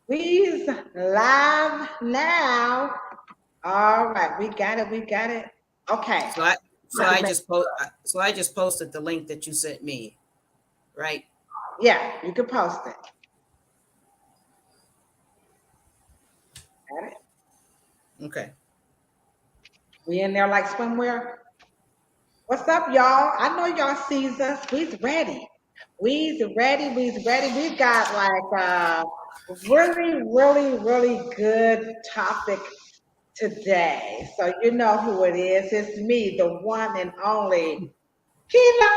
We's live now. All right, we got it. We got it. Okay. So I just posted the link that you sent me, right? Yeah, you can post it. Got it. Okay. We in there like swimwear. What's up, y'all? I know y'all sees us. We's ready. We's ready. We's ready. We've got like a really good topic today. So you know who it is. It's me, the one and only Kilo.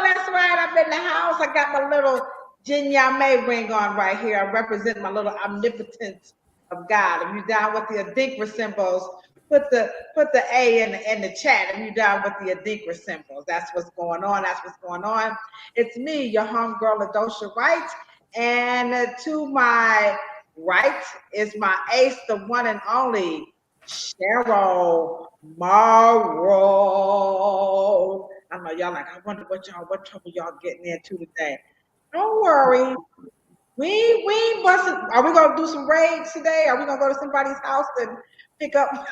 That's right. I'm in the house. I got my little Jin May ring on right here. I represent my little omnipotence of God. If you down with the Adinkra symbols, put the A in the chat. If you down with the Adinkra symbols, that's what's going on. That's what's going on. It's me, your homegirl Ladosha Wright, and to my right is my ace, the one and only Cheryl Morrow. I know y'all like, I wonder what trouble y'all getting into today. Don't worry. We busted. Are we gonna do some raids today? Are we gonna go to somebody's house and pick up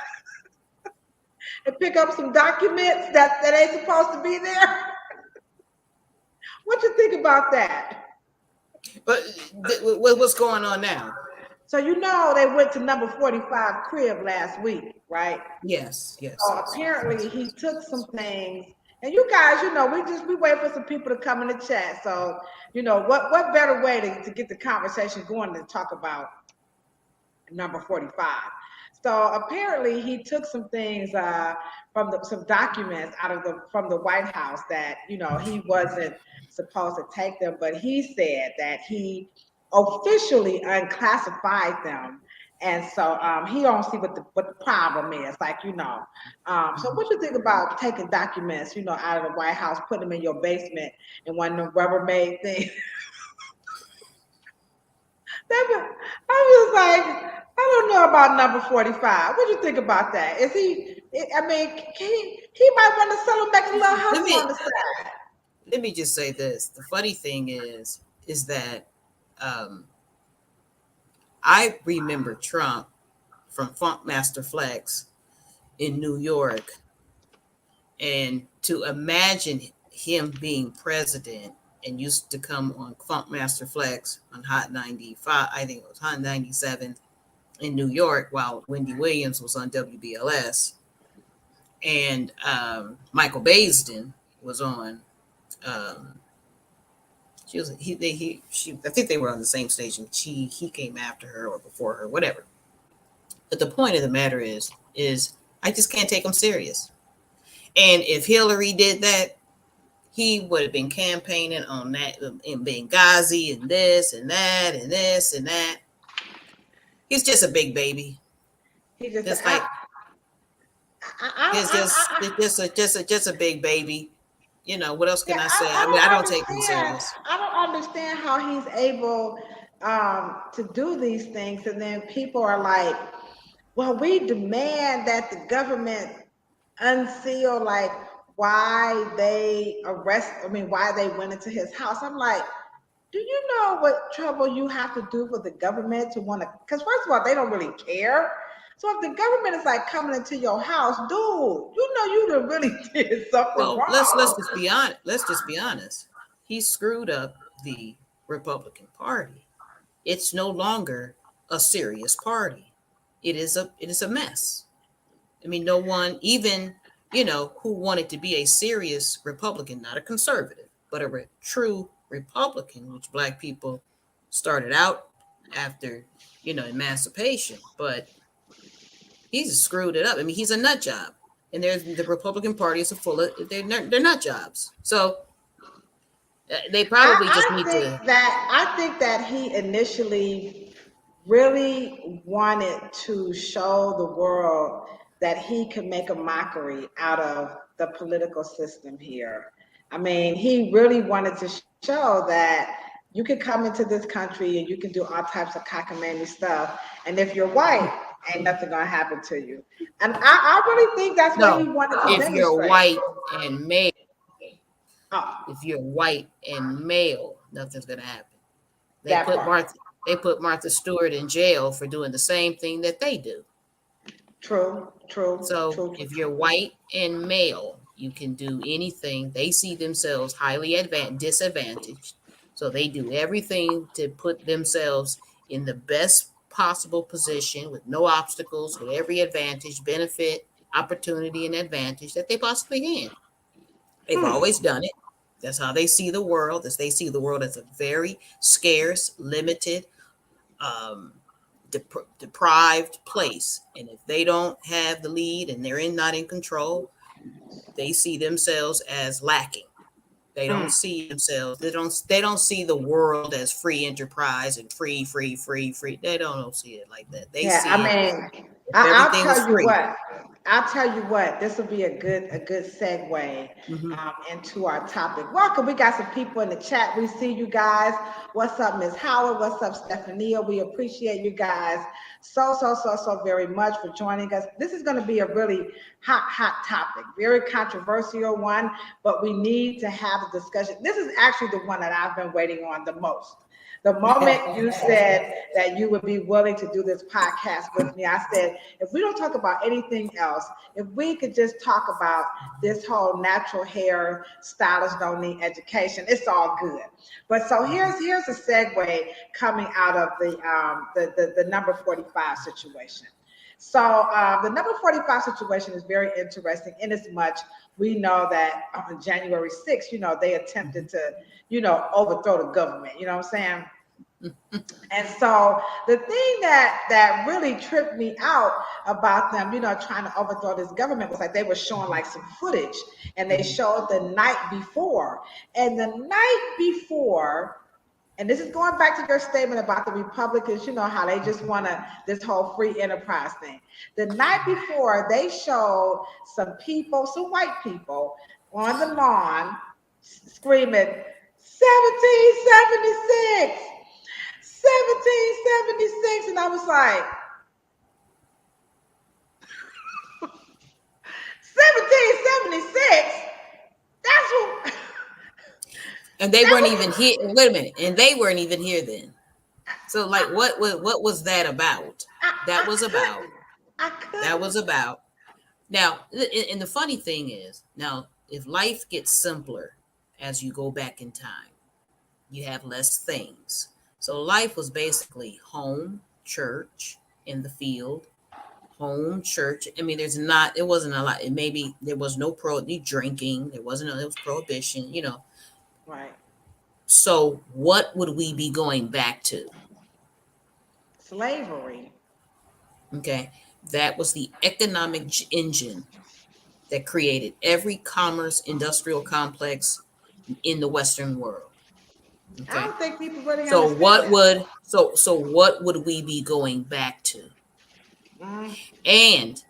some documents that ain't supposed to be there? What you think about that? But what's going on now? So you know they went to number 45 crib last week, right? Yes. So apparently he took some things. And you guys, you know, we wait for some people to come in the chat. So, you know, what better way to get the conversation going than talk about number 45. So apparently he took some things some documents from the White House that, you know, he wasn't supposed to take them, but he said that he officially unclassified them. And so he don't see what the problem is, like, you know. So what you think about taking documents, you know, out of the White House, putting them in your basement in one of the Rubbermaid things? I'm just like, I don't know about number 45. What do you think about that? Is he? I mean, he might want to sell him back a little hustle on the side. Let me just say this. The funny thing is that I remember Trump from Funk Master Flex in New York, and to imagine him being president and used to come on Funk Master Flex on Hot 95, I think it was Hot 97 in New York, while Wendy Williams was on WBLS, and Michael Baisden was on. I think they were on the same station. He came after her or before her, whatever. But the point of the matter is I just can't take him serious. And if Hillary did that, he would have been campaigning on that in Benghazi and this and that and this and that. He's just a big baby. He's just just a big baby. You know, what else can I say? I mean, I don't take him serious. I don't understand how he's able to do these things, and then people are like, well, we demand that the government unseal like why they went into his house. I'm like, do you know what trouble you have to do for the government to want to? Because first of all, they don't really care. So if the government is like coming into your house, dude, you know you done really did something wrong. Let's just be honest. Let's just be honest. He screwed up the Republican Party. It's no longer a serious party. It is a mess. I mean, no one, even, you know, who wanted to be a serious Republican, not a conservative, but a true Republican, which Black people started out after, you know, emancipation. But he's screwed it up. I mean, he's a nut job, and the Republican Party is full of they're nut jobs. So they probably just need to. I think that he initially really wanted to show the world that he could make a mockery out of the political system here. I mean, he really wanted to show that you can come into this country and you can do all types of cockamamie stuff, and if you're white, ain't nothing gonna happen to you. And I really think that's what he wanted to demonstrate. If you're white and male, if you're white and male, nothing's gonna happen. They put Martha. They put Martha Stewart in jail for doing the same thing that they do. True, true, So true. if you're white and male, you can do anything. They see themselves highly disadvantaged. So they do everything to put themselves in the best possible position with no obstacles, with every advantage, benefit, opportunity, and advantage that they possibly can. They've always done it. That's how they see the world, as they see the world as a very scarce, limited, um, deprived place. And if they don't have the lead and they're not in control, they see themselves as lacking. They don't see themselves. They don't see the world as free enterprise and free. They don't see it like that. They Yeah, I see it mean, if I'll everything was tell you free. what. I'll tell you what. This will be a good segue Mm-hmm. into our topic. Welcome. We got some people in the chat. We see you guys. What's up, Miss Howard? What's up, Stephania? We appreciate you guys so very much for joining us. This is going to be a really hot topic, very controversial one, but we need to have a discussion. This is actually the one that I've been waiting on the most. The moment you said that you would be willing to do this podcast with me, I said, if we don't talk about anything else, if we could just talk about this whole natural hair stylists don't need education, it's all good. But so here's a segue coming out of the number 45 situation. So the number 45 situation is very interesting in as much we know that on January 6th, they attempted to, overthrow the government. You know what I'm saying? And so the thing that really tripped me out about them, trying to overthrow this government was like they were showing like some footage, and they showed the night before. And the night before, and this is going back to your statement about the Republicans, how they just want this whole free enterprise thing. The night before, they showed some people, some white people on the lawn screaming 1776, 1776. And I was like, 1776? That's what. And they weren't even here. Wait a minute. And they weren't even here then. So, like, what was that about? That was about. That was about. Now, and the funny thing is, now, if life gets simpler as you go back in time, you have less things. So life was basically home, church, in the field, home, church. I mean, it wasn't a lot. Maybe there was no drinking. There was prohibition, Right. So what would we be going back to? Slavery. Okay. That was the economic engine that created every commerce industrial complex in the Western world. Okay. I don't think people really so understand what would we be going back to? And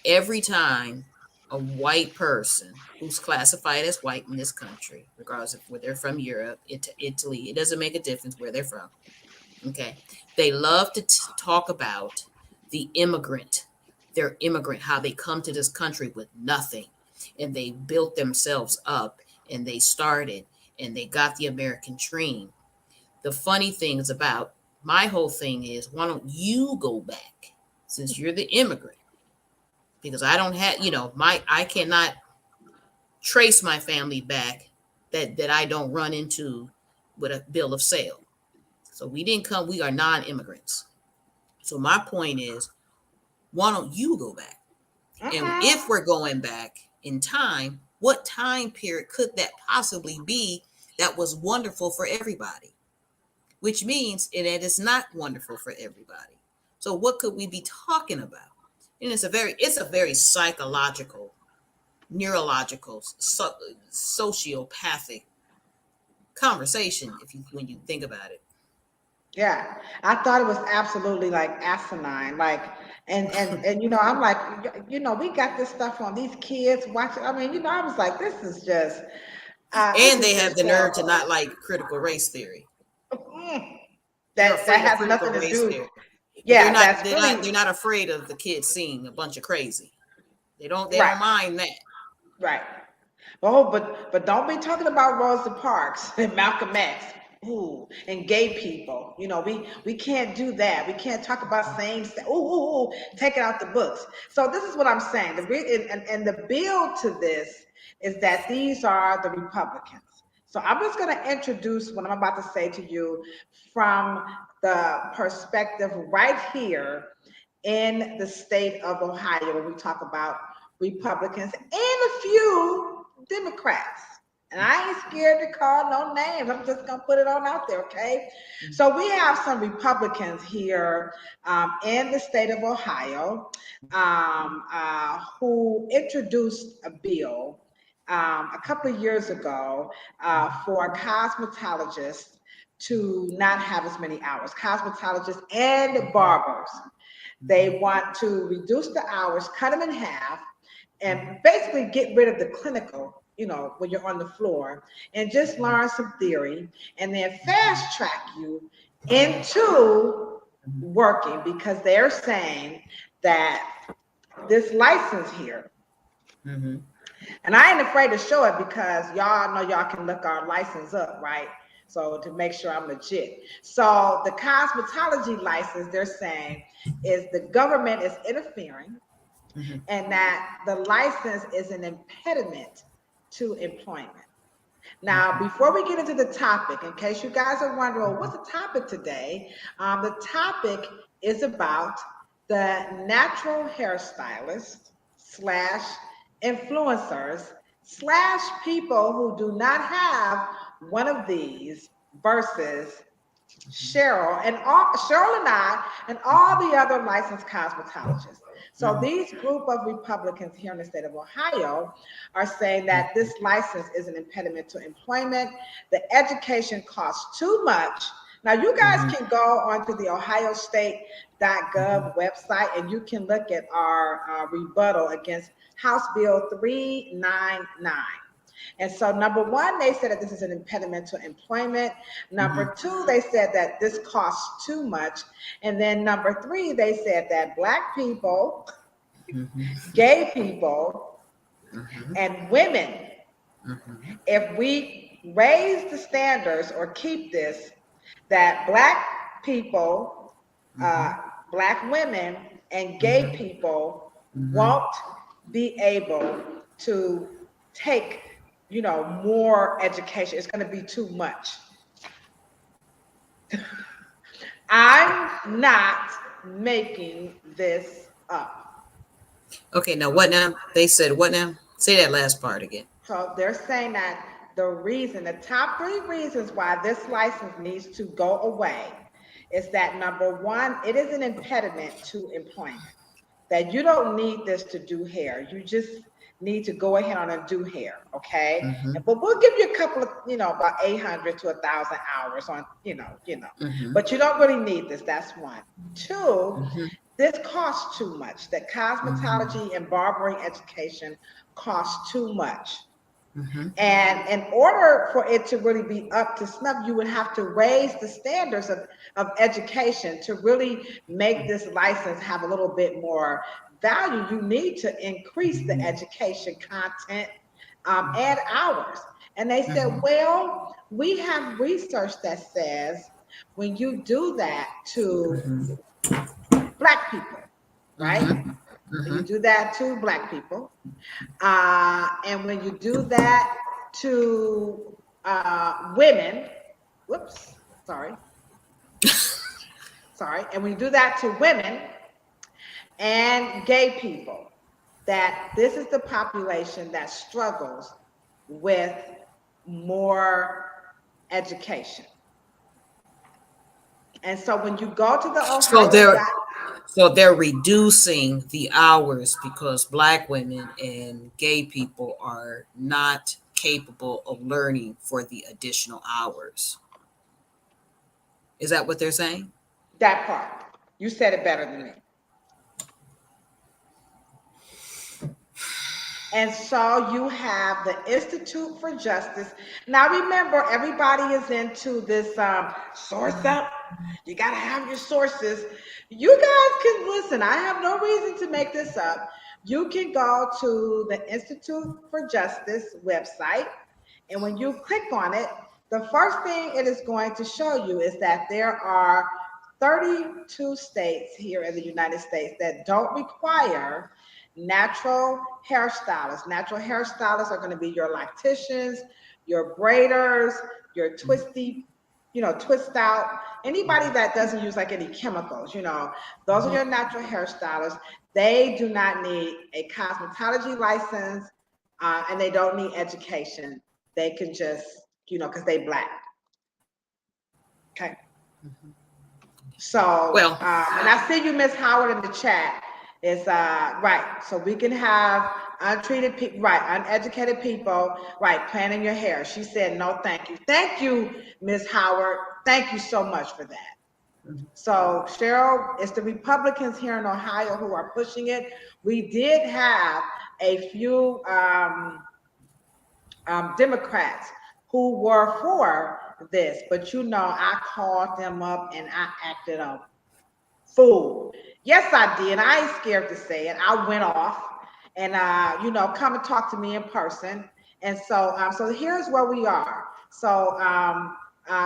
every time a white person who's classified as white in this country, regardless of where they're from, Europe, Italy, it doesn't make a difference where they're from. Okay. They love to talk about the immigrant, their immigrant, how they come to this country with nothing and they built themselves up and they started and they got the American dream. The funny thing is about my whole thing is, why don't you go back since you're the immigrant? Because I don't have, I cannot trace my family back that I don't run into with a bill of sale. So we didn't come, we are non-immigrants. So my point is, why don't you go back? And if we're going back in time, what time period could that possibly be that was wonderful for everybody? Which means that it's not wonderful for everybody. So what could we be talking about? And it's a very psychological, neurological, sociopathic conversation when you think about it. Yeah, I thought it was absolutely like asinine, like, and I'm like, we got this stuff on these kids watching. I mean, I was like, this is just. And they have the nerve to not like critical race theory. That has nothing to do. Theory. Yeah, they're not afraid of the kids seeing a bunch of crazy. They don't mind that. Right. Oh, but don't be talking about Rosa Parks and Malcolm X. ooh, and gay people. You know, we can't do that. We can't talk about same sex. Ooh, take it out the books. So this is what I'm saying. And the build to this is that these are the Republicans. So I'm just going to introduce what I'm about to say to you from the perspective right here in the state of Ohio when we talk about Republicans and a few Democrats. And I ain't scared to call no names. I'm just going to put it on out there, okay? So we have some Republicans here in the state of Ohio who introduced a bill a couple of years ago for cosmetologists to not have as many hours, cosmetologists and barbers. They want to reduce the hours, cut them in half, and basically get rid of the clinical, you know, when you're on the floor, and just learn some theory, and then fast track you into working, because they're saying that this license here, and I ain't afraid to show it because y'all know y'all can look our license up, right? So to make sure I'm legit. So the cosmetology license, they're saying, is the government is interfering, and that the license is an impediment to employment. Now, before we get into the topic, in case you guys are wondering, well, what's the topic today? The topic is about the natural hairstylist slash influencers slash people who do not have one of these versus Cheryl and I and all the other licensed cosmetologists. So these group of Republicans here in the state of Ohio are saying that this license is an impediment to employment. The education costs too much. Now you guys can go onto the ohiostate.gov website and you can look at our rebuttal against House Bill 399. And so number one, they said that this is an impediment to employment. Number two, they said that this costs too much. And then number three, they said that Black people, gay people, and women, if we raise the standards or keep this, that Black people, Black women, and gay people won't be able to take, you know, more education. It's going to be too much. I'm not making this up. Okay, now what now? They said what now? Say that last part again. So they're saying that the top three reasons why this license needs to go away is that number one, it is an impediment to employment. That you don't need this to do hair. You just need to go ahead on and do hair, okay? But we'll give you a couple of, you know, about 800 to 1,000 hours on, you know. But you don't really need this. That's one. Two, this costs too much. That cosmetology and barbering education costs too much. And in order for it to really be up to snuff, you would have to raise the standards of education to really make this license have a little bit more value. You need to increase the education content and hours. And they said, well, we have research that says when you do that to Black people, right? When you do that to Black people, and when you do that to women, and when you do that to women and gay people, that this is the population that struggles with more education. And so when you go to the Ohio, so they're reducing the hours because Black women and gay people are not capable of learning for the additional hours. Is that what they're saying? That part. You said it better than me. And so you have the Institute for Justice. Now remember, everybody is into this source up. You got to have your sources. You guys can listen. I have no reason to make this up. You can go to the Institute for Justice website. And when you click on it, the first thing it is going to show you is that there are 32 states here in the United States that don't require natural hairstylists. Natural hairstylists are going to be your locticians, your braiders, your twisty, twist out, anybody that doesn't use like any chemicals, those are your natural hairstylists. They do not need a cosmetology license, and they don't need education. They can just, because they Black. Okay. So, Well, and I see you, Miss Howard, in the chat. Is right. So we can have untreated people, right? Uneducated people, right? Planning your hair. She said, no, thank you. Thank you, Miss Howard. Thank you so much for that. So, Cheryl, it's the Republicans here in Ohio who are pushing it. We did have a few Democrats who were for this, but I called them up and I acted a fool. Yes, I did. I ain't scared to say it. I went off and come and talk to me in person. And so here's where we are. So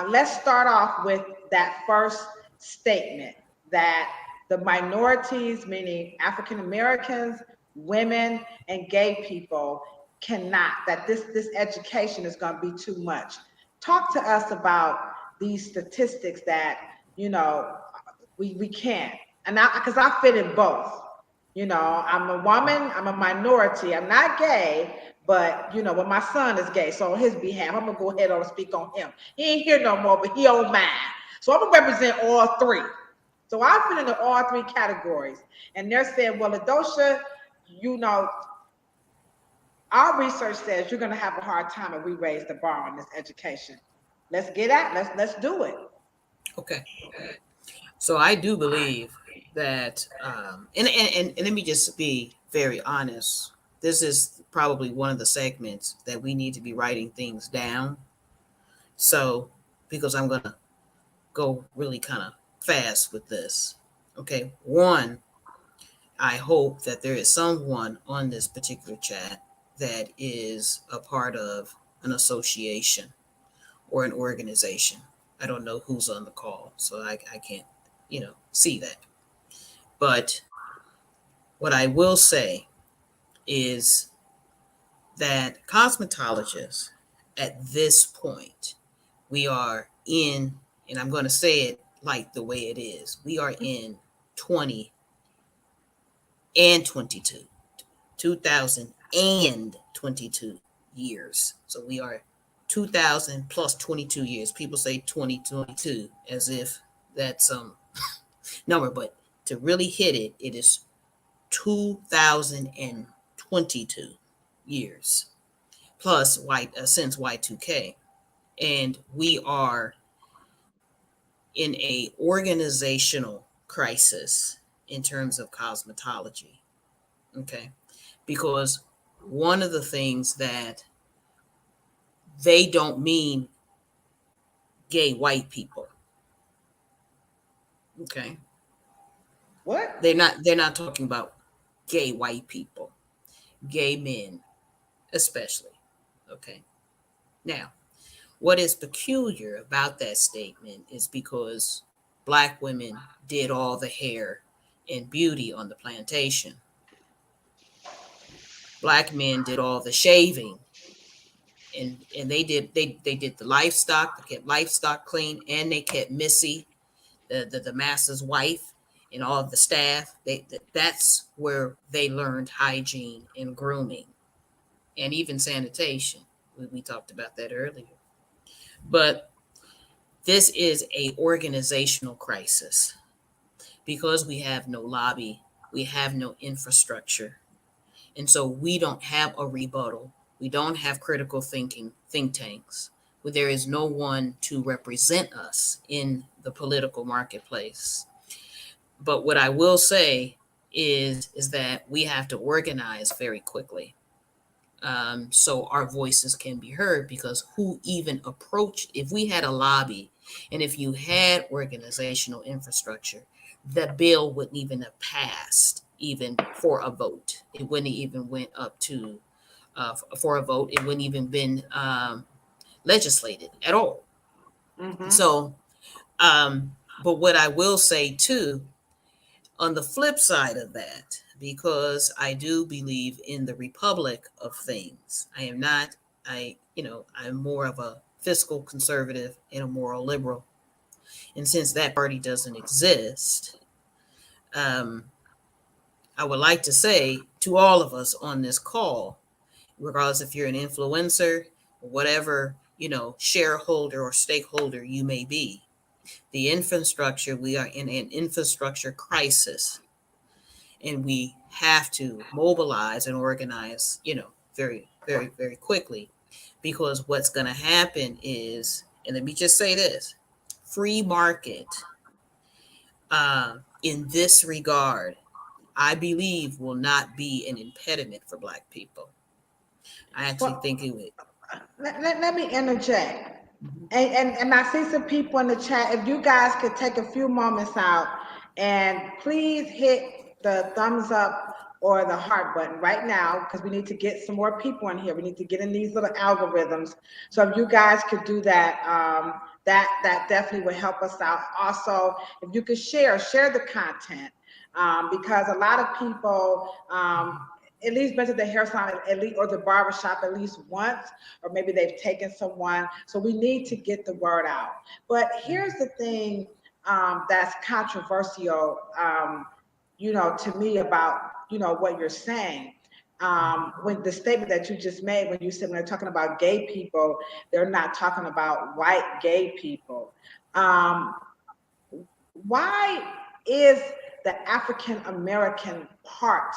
let's start off with that first statement that the minorities, meaning African Americans, women, and gay people, cannot, that this education is going to be too much. Talk to us about these statistics that we can't. And because I fit in both. I'm a woman, I'm a minority, I'm not gay, but when my son is gay, so on his behalf, I'm gonna go ahead and speak on him. He ain't here no more, but he on mine. So I'm gonna represent all three. So I fit into all three categories. And they're saying, well, Ladosha, our research says you're gonna have a hard time if we raise the bar on this education. Let's get at, let's do it. okay. So I do believe that, and let me just be very honest. This is probably one of the segments that we need to be writing things down. So, because I'm going to go really kind of fast with this. Okay. One, I hope that there is someone on this particular chat that is a part of an association or an organization. I don't know who's on the call, so I can't, see that. But what I will say is that cosmetologists at this point, we are in, and I'm going to say it like the way it is, we are in 20 and 22, 2022 years. So we are 2000 plus 22 years. People say 2022 as if that's some number, but to really hit it, it is 2022 years plus since Y2K, and we are in a organizational crisis in terms of cosmetology. Okay, because one of the things that they don't mean gay white people. Okay, What? they're not talking about gay white people, gay men especially. Okay, now what is peculiar about that statement is because Black women did all the hair and beauty on the plantation. Black men did all the shaving, and they did the livestock, they kept livestock clean, and they kept Missy, the master's wife, and all of the staff. That's where they learned hygiene and grooming, and even sanitation. We talked about that earlier. But this is a organizational crisis because we have no lobby, we have no infrastructure, and so we don't have a rebuttal. We don't have critical thinking think tanks. There is no one to represent us in the political marketplace. But what I will say is that we have to organize very quickly, so our voices can be heard. Because who even approached? If we had a lobby, and if you had organizational infrastructure, the bill wouldn't even have passed even for a vote. It wouldn't even went up to for a vote. It wouldn't even been legislated at all. Mm-hmm. So, but what I will say too, on the flip side of that, because I do believe in the republic of things, I am not, I'm more of a fiscal conservative and a moral liberal. And since that party doesn't exist, um, I would like to say to all of us on this call, regardless if you're an influencer or whatever, shareholder or stakeholder you may be, the infrastructure, we are in an infrastructure crisis, and we have to mobilize and organize, very, very, very quickly, because what's going to happen is, and let me just say this, free market in this regard, I believe, will not be an impediment for Black people. I actually Well, think it would. let me interject. Mhm. And I see some people in the chat. If you guys could take a few moments out and please hit the thumbs up or the heart button right now, because we need to get some more people in here. We need to get in these little algorithms. So if you guys could do that, that definitely would help us out. Also, if you could share the content, because a lot of people at least been to the hair salon at least, or the barbershop at least once, or maybe they've taken someone. So we need to get the word out. But here's the thing that's controversial, to me about, what you're saying. When the statement that you just made, when you said when they're talking about gay people, they're not talking about white gay people. Um, why is the African American part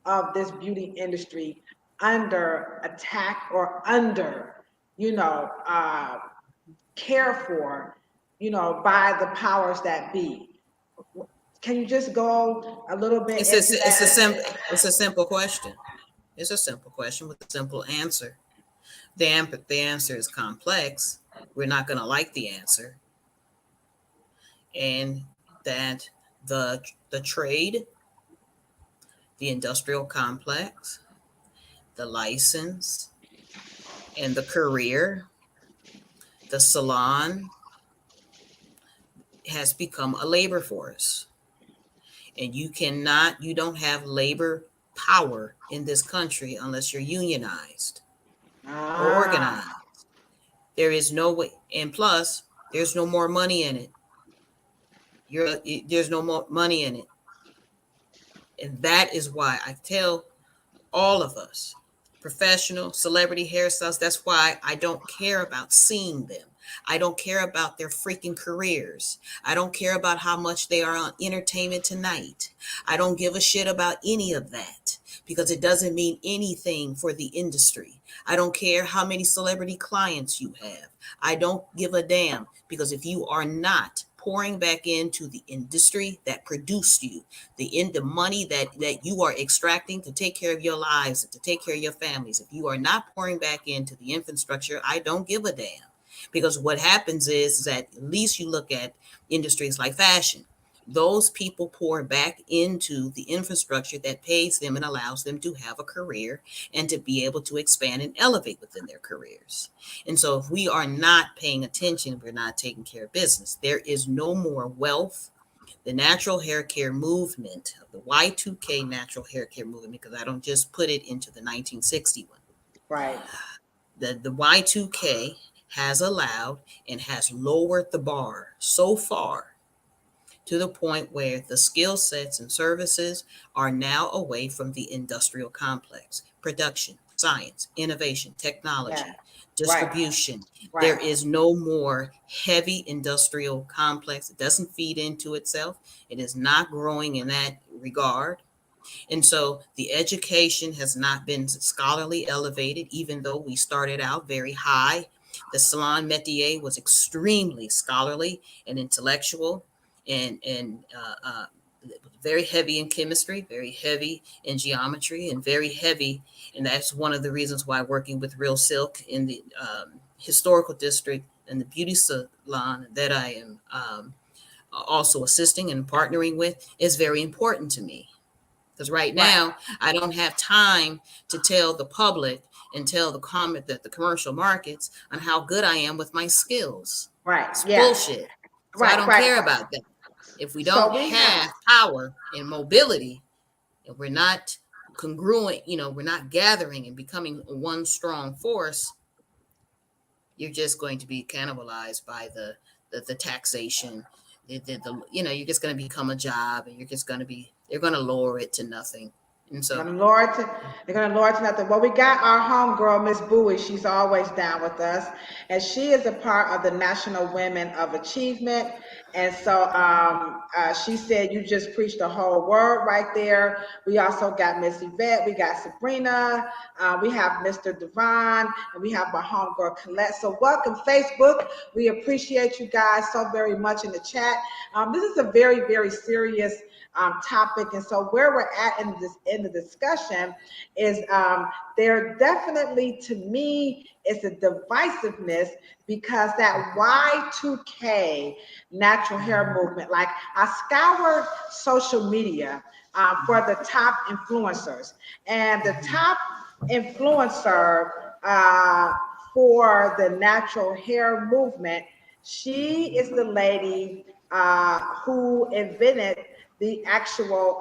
of this beauty industry under attack or under, you know, uh, cared for, by the powers that be? Can you just go a little bit It's a, into it's a that? simple, it's a simple question. It's a simple question with a simple answer. The answer is complex. We're not going to like the answer, and that the trade, the industrial complex, the license, and the career, the salon has become a labor force, and you don't have labor power in this country unless you're unionized or Ah, organized. There is no way, and plus, there's no more money in it. There's no more money in it, and that is why I tell all of us, professional celebrity hairstylists, that's why I don't care about seeing them. I don't care about their freaking careers. I don't care about how much they are on Entertainment Tonight. I don't give a shit about any of that because it doesn't mean anything for the industry. I don't care how many celebrity clients you have. I don't give a damn, because if you are not pouring back into the industry that produced you, the money that you are extracting to take care of your lives and to take care of your families, if you are not pouring back into the infrastructure, I don't give a damn. Because what happens is that, at least you look at industries like fashion, those people pour back into the infrastructure that pays them and allows them to have a career and to be able to expand and elevate within their careers. And so if we are not paying attention, we're not taking care of business. There is no more wealth. The natural hair care movement, the Y2K natural hair care movement, because I don't just put it into the 1961. right. The Y2K has allowed and has lowered the bar so far to the point where the skill sets and services are now away from the industrial complex. Production, science, innovation, Yeah. technology, Right. distribution. There Right. is no more heavy industrial complex. It doesn't feed into itself. It is not growing in that regard. And so the education has not been scholarly elevated, even though we started out very high. The salon métier was extremely scholarly and intellectual, and very heavy in chemistry, very heavy in geometry, and very heavy. And that's one of the reasons why working with Real Silk in the historical district and the beauty salon that I am also assisting and partnering with is very important to me. Because right Right. now, I don't have time to tell the public, and tell the commercial markets on how good I am with my skills. Right. It's Yeah. bullshit. So I Right. don't Right. care Right. about that. If we So don't we have. have power and mobility, if we're not congruent, we're not gathering and becoming one strong force, you're just going to be cannibalized by the taxation. You're just going to become a job, and they're going to lower it to nothing. And so They're gonna lower to nothing. Well, we got our homegirl, Miss Bowie. She's always down with us, and she is a part of the National Women of Achievement. And so she said, "You just preached the whole word right there." We also got Miss Yvette, we got Sabrina, we have Mr. Devon, and we have my homegirl Colette. So welcome, Facebook. We appreciate you guys so very much in the chat. This is a very, very serious topic. And so where we're at in the discussion is there definitely, to me, is a divisiveness because that Y2K natural hair movement, like I scoured social media for the top influencers, and the top influencer for the natural hair movement, she is the lady who invented the actual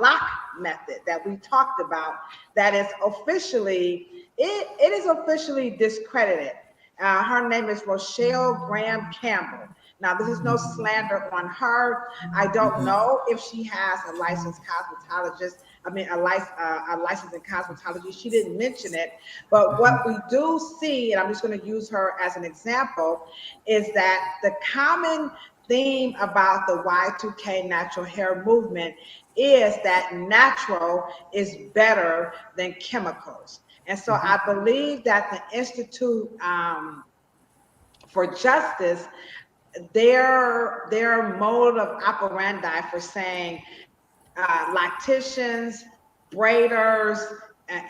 lock method that we talked about that is officially, it is officially discredited. Her name is Rochelle Graham Campbell. Now, this is no slander on her. I don't know if she has a licensed cosmetologist. I mean, a license in cosmetology. She didn't mention it. But what we do see, and I'm just going to use her as an example, is that the common theme about the Y2K natural hair movement is that natural is better than chemicals. And so I believe that the Institute for Justice, their mode of operandi for saying lacticians, braiders,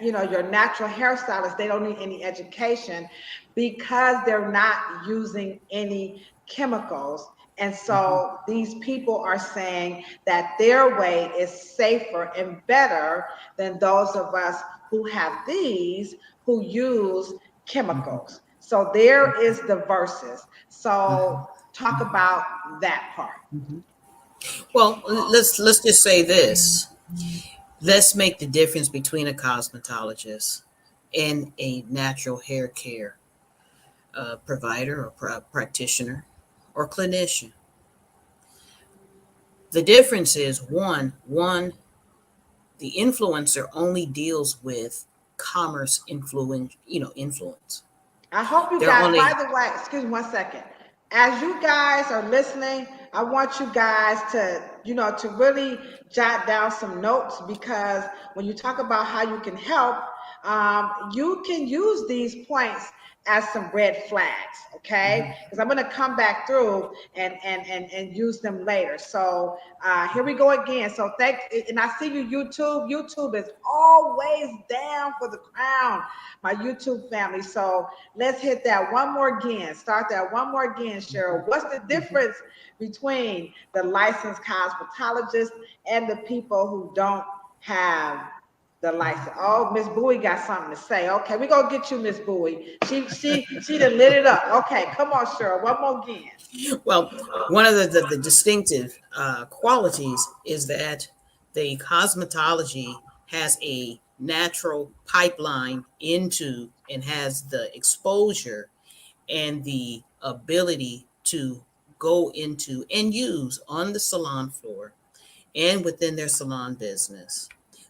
your natural hairstylists, they don't need any education because they're not using any chemicals. And so these people are saying that their way is safer and better than those of us who have these who use chemicals. So there is the verses. So talk about that part. well, let's just say this. Let's make the difference between a cosmetologist and a natural hair care provider or practitioner or clinician. The difference is one, the influencer only deals with commerce influence. I hope you They're guys, by only the way, excuse me 1 second. As you guys are listening, I want you guys to really jot down some notes because when you talk about how you can help, you can use these points as some red flags, okay? Because I'm gonna come back through and use them later. So here we go again. So and I see you, YouTube. YouTube is always down for the crown, my YouTube family. So let's hit that one more again. Start that one more again, Cheryl. What's the difference between the licensed cosmetologist and the people who don't have the license? Oh, Miss Bowie got something to say. Okay, we're gonna get you, Miss Bowie. She done lit it up. Okay, come on, Cheryl. One more again. well, one of the distinctive qualities is that the cosmetology has a natural pipeline into and has the exposure and the ability to go into and use on the salon floor and within their salon business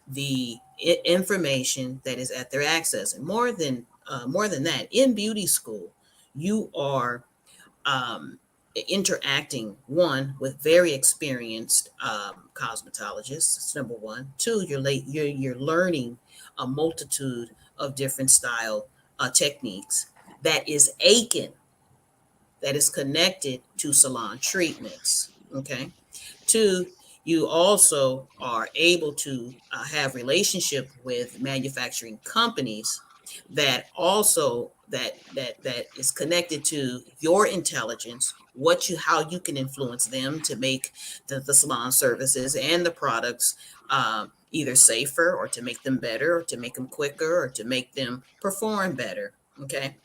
the information that is at their access. And more than that, in beauty school, you are interacting with very experienced cosmetologists. That's number one. Two, you're learning a multitude of different style techniques that is aching, that is connected to salon treatments. Okay. Two, you also are able to have relationship with manufacturing companies that also that is connected to your intelligence, how you can influence them to make the salon services and the products either safer or to make them better or to make them quicker or to make them perform better. Okay.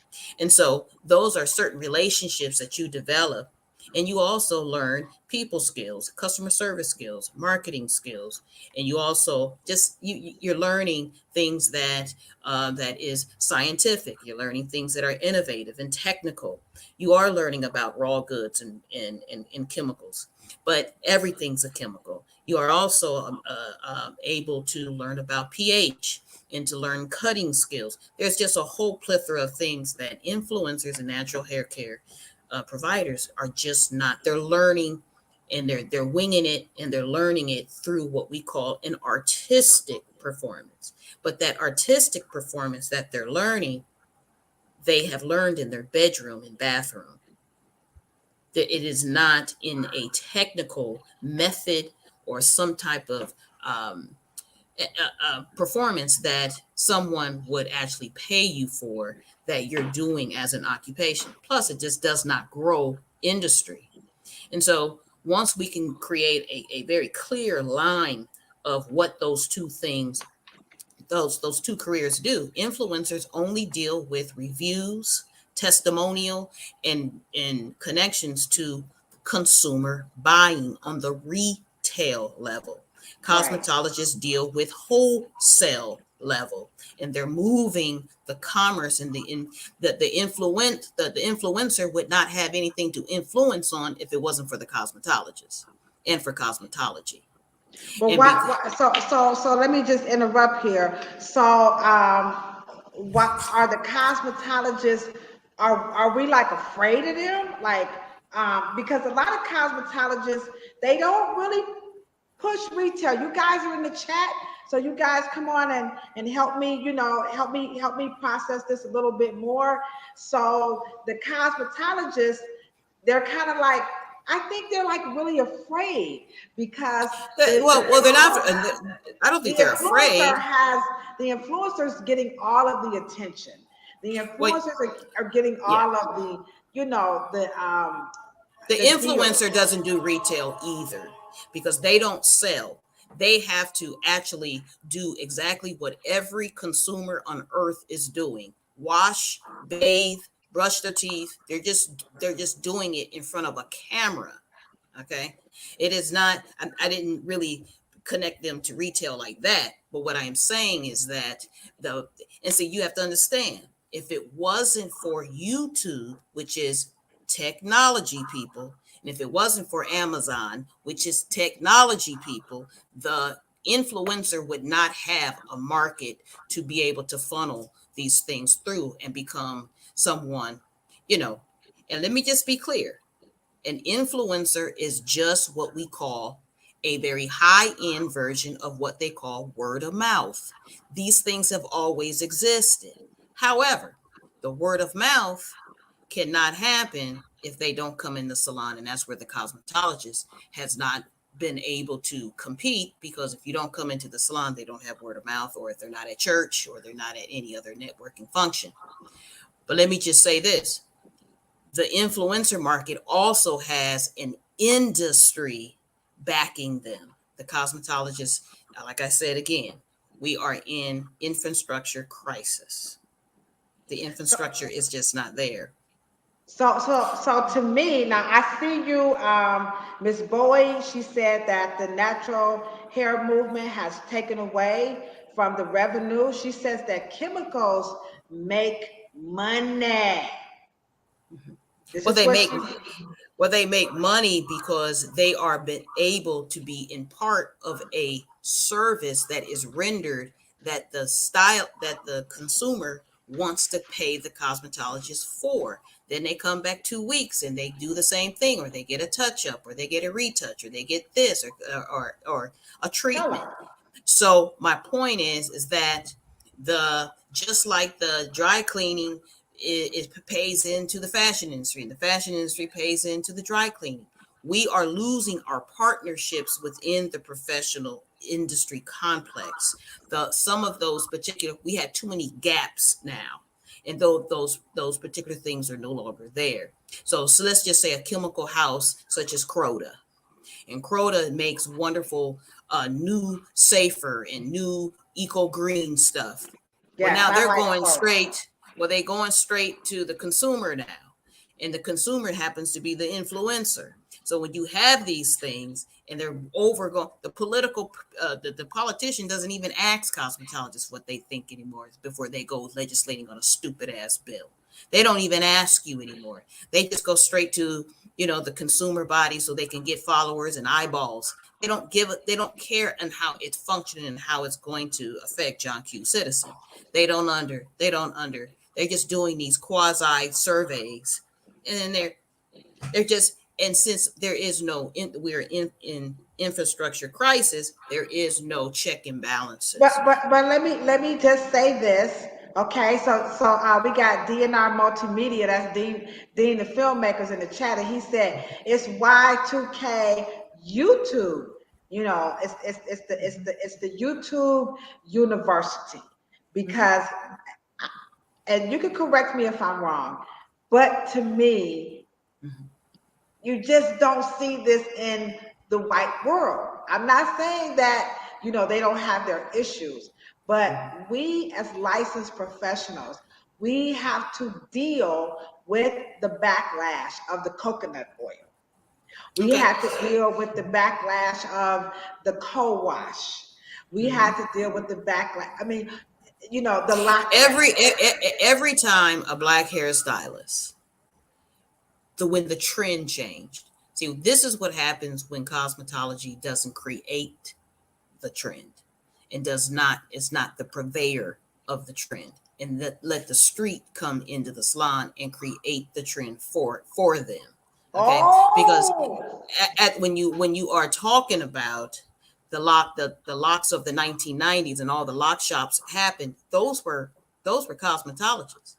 And so those are certain relationships that you develop. And you also learn people skills, customer service skills, marketing skills, and you also just you're learning things that that is scientific. You're learning things that are innovative and technical. You are learning about raw goods and chemicals, but everything's a chemical. You are also able to learn about pH and to learn cutting skills. There's just a whole plethora of things that influencers and natural hair care providers are just not. They're learning and they're winging it and they're learning it through what we call an artistic performance. But that artistic performance that they're learning, they have learned in their bedroom and bathroom. That it is not in a technical method or some type of performance that someone would actually pay you for, that you're doing as an occupation. Plus, it just does not grow industry. And so once we can create a very clear line of what those two things, those two careers do, influencers only deal with reviews, testimonial, and connections to consumer buying on the retail level. Right. Cosmetologists deal with wholesale level, and they're moving the commerce and the influencer would not have anything to influence on if it wasn't for the cosmetologist and for cosmetology. Well, And because so let me just interrupt here. So, what are the cosmetologists? Are we like afraid of them? Like, because a lot of cosmetologists, they don't really push retail. You guys are in the chat, so you guys come on and help me. Help me process this a little bit more. So the cosmetologists, they're kind of like, I think they're like really afraid because they're not. I don't the think they're influencer afraid. has the influencers getting all of the attention. The Wait, influencers are getting yeah. all of the, The the deals. influencer doesn't do retail either because they don't sell. They have to actually do exactly what every consumer on earth is doing: wash, bathe, brush their teeth. They're just doing it in front of a camera. Okay. It is not, I didn't really connect them to retail like that. But what I am saying is that and so you have to understand, if it wasn't for YouTube, which is technology people, and if it wasn't for Amazon, which is technology people, the influencer would not have a market to be able to funnel these things through and become someone, you know. And let me just be clear, an influencer is just what we call a very high end version of what they call word of mouth. These things have always existed. However, the word of mouth cannot happen if they don't come in the salon. And that's where the cosmetologist has not been able to compete, because if you don't come into the salon, they don't have word of mouth, or if they're not at church or they're not at any other networking function. But let me just say this: the influencer market also has an industry backing them. The cosmetologists, like I said again, we are in infrastructure crisis. The So, infrastructure is just not there. so to me, now I see you, Miss Bowie. She said that the natural hair movement has taken away from the revenue. She says that chemicals make money. This Well, is they what make she. they make money because they are been able to be in part of a service that is rendered, that the style that the consumer wants to pay the cosmetologist for. Then they come back 2 weeks and they do the same thing, or they get a touch up, or they get a retouch, or they get this, or a Tell treatment. her. So my point is that the just like the dry cleaning, it pays into the fashion industry, and the fashion industry pays into the dry cleaning. We are losing our partnerships within the professional industry complex. Some of those particular, we had too many gaps now, and those particular things are no longer there. So let's just say a chemical house such as Croda. And Croda makes wonderful new safer and new eco green stuff. Well, Yes, now I they're like going Croda. straight. Well, they're going straight to the consumer now, and the consumer happens to be the influencer. So when you have these things and they're overgoing, the politician doesn't even ask cosmetologists what they think anymore before they go legislating on a stupid ass bill. They don't even ask you anymore. They just go straight to, the consumer body so they can get followers and eyeballs. They don't give it. They don't care on how it's functioning and how it's going to affect John Q. Citizen. They're just doing these quasi surveys, and then they're just, and since there is we're in infrastructure crisis, there is no check and balances. But let me just say this. Okay, so we got DNR Multimedia. That's Dean the filmmakers in the chat, and he said it's Y2K YouTube. It's the YouTube University because, and you can correct me if I'm wrong, but to me, you just don't see this in the white world. I'm not saying that, they don't have their issues, but we as licensed professionals, we have to deal with the backlash of the coconut oil. We Okay. have to deal with the backlash of the co-wash. We have to deal with the backlash. I mean, the lock. Every time a black hairstylist, when the trend changed. See, this is what happens when cosmetology doesn't create the trend and is not the purveyor of the trend, and let the street come into the salon and create the trend for them. Okay, because Oh, when you are talking about the locks of the 1990s and all the lock shops happened, those were cosmetologists.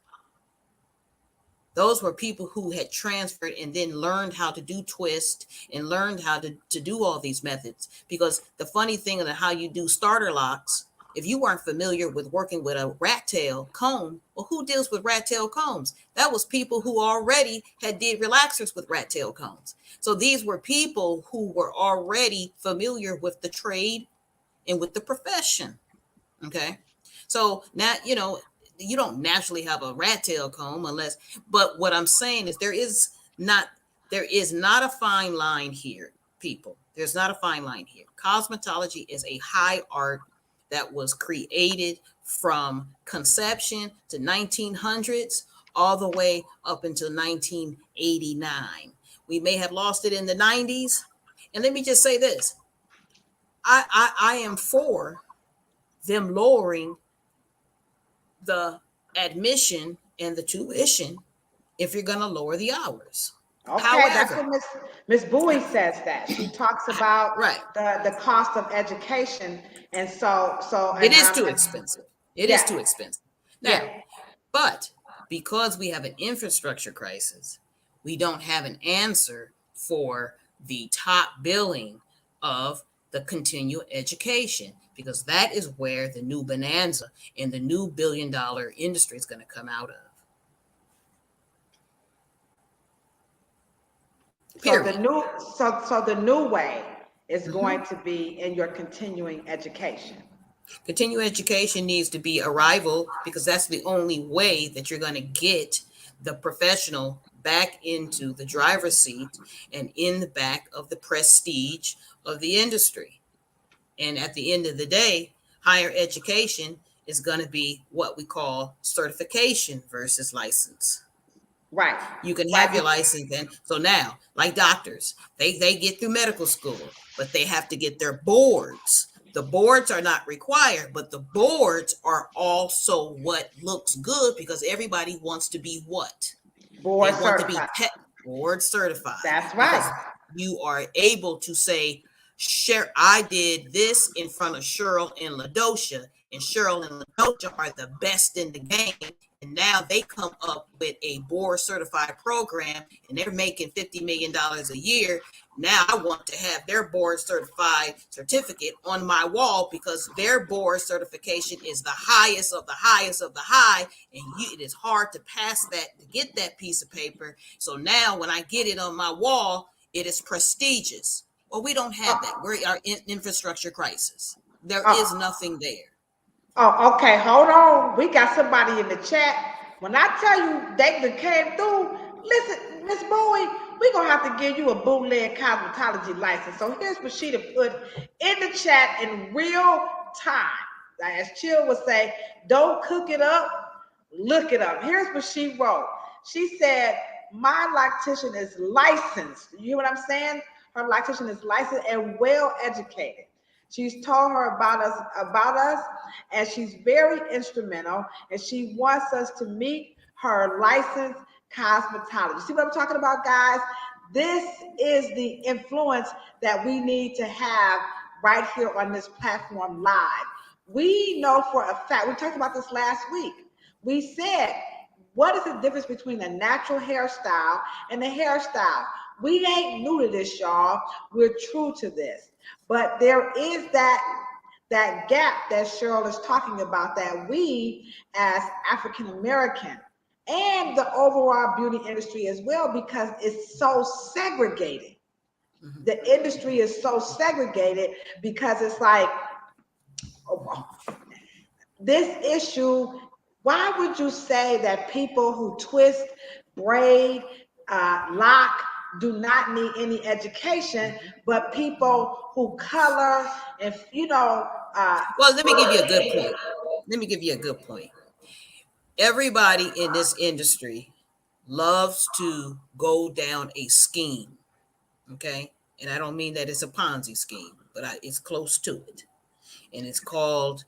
Those were people who had transferred and then learned how to do twist and learned how to do all these methods. Because the funny thing of how you do starter locks, if you weren't familiar with working with a rat tail comb, well, who deals with rat tail combs? That was people who already did relaxers with rat tail combs. So these were people who were already familiar with the trade and with the profession. Okay. So now, you don't naturally have a rat tail comb but what I'm saying is there is not a fine line here, people. There's not a fine line here. Cosmetology is a high art that was created from conception to 1900s all the way up until 1989. We may have lost it in the 90s. And let me just say this. I am for them lowering the admission and the tuition if you're going to lower the hours. okay, that's However, what Miss Bowie says. That she talks about right, the cost of education, and so it and is too expensive. It is yeah, too expensive. Now, yeah. but because we have an infrastructure crisis, we don't have an answer for the top billing of the continuing education, because that is where the new bonanza and the new billion-dollar industry is going to come out of. Period. So the new way is going to be in your continuing education. Continuing education needs to be a rival, because that's the only way that you're going to get the professional back into the driver's seat and in the back of the prestige of the industry. And at the end of the day, higher education is going to be what we call certification versus license. Right. You can have Right. your license, and so now, like doctors, they get through medical school, but they have to get their boards. The boards are not required, but the boards are also what looks good, because everybody wants to be what? They Board want to be certified. board certified, That's because right. you are able to say, I did this in front of Cheryl and Ladosha, and Cheryl and Ladosha are the best in the game. And now they come up with a board certified program, and they're making $50 million a year. Now I want to have their board certified certificate on my wall, because their board certification is the highest of the highest of the high. And it is hard to pass that, to get that piece of paper. So now when I get it on my wall, it is prestigious. Well, we don't have that. We are in infrastructure crisis. There is Oh, nothing there. oh, okay. Hold on. We got somebody in the chat. When I tell you they came through, listen, Miss Bowie, we're gonna have to give you a bootleg cosmetology license. So here's what she put in the chat in real time. Like, as Chill would say, don't cook it up, look it up. Here's what she wrote. She said, my lactician is licensed. You hear what I'm saying? Her lactician is licensed and well educated. She's told her about us, and she's very instrumental, and she wants us to meet her licensed cosmetologist. See what I'm talking about, guys? This is the influence that we need to have right here on this platform live. We know for a fact, we talked about this last week. We said, what is the difference between a natural hairstyle and a hairstyle? We ain't new to this, y'all. We're true to this. But there is that gap that Cheryl is talking about, that we as African American and the overall beauty industry as well, because it's so segregated. Mhm. The industry is so segregated because it's like, oh, this issue, why would you say that people who twist, braid, lock do not need any education, but people who color and, Well, let me give you a good point. Let me give you a good point. Everybody in this industry loves to go down a scheme, okay? And I don't mean that it's a Ponzi scheme, but it's close to it. And it's called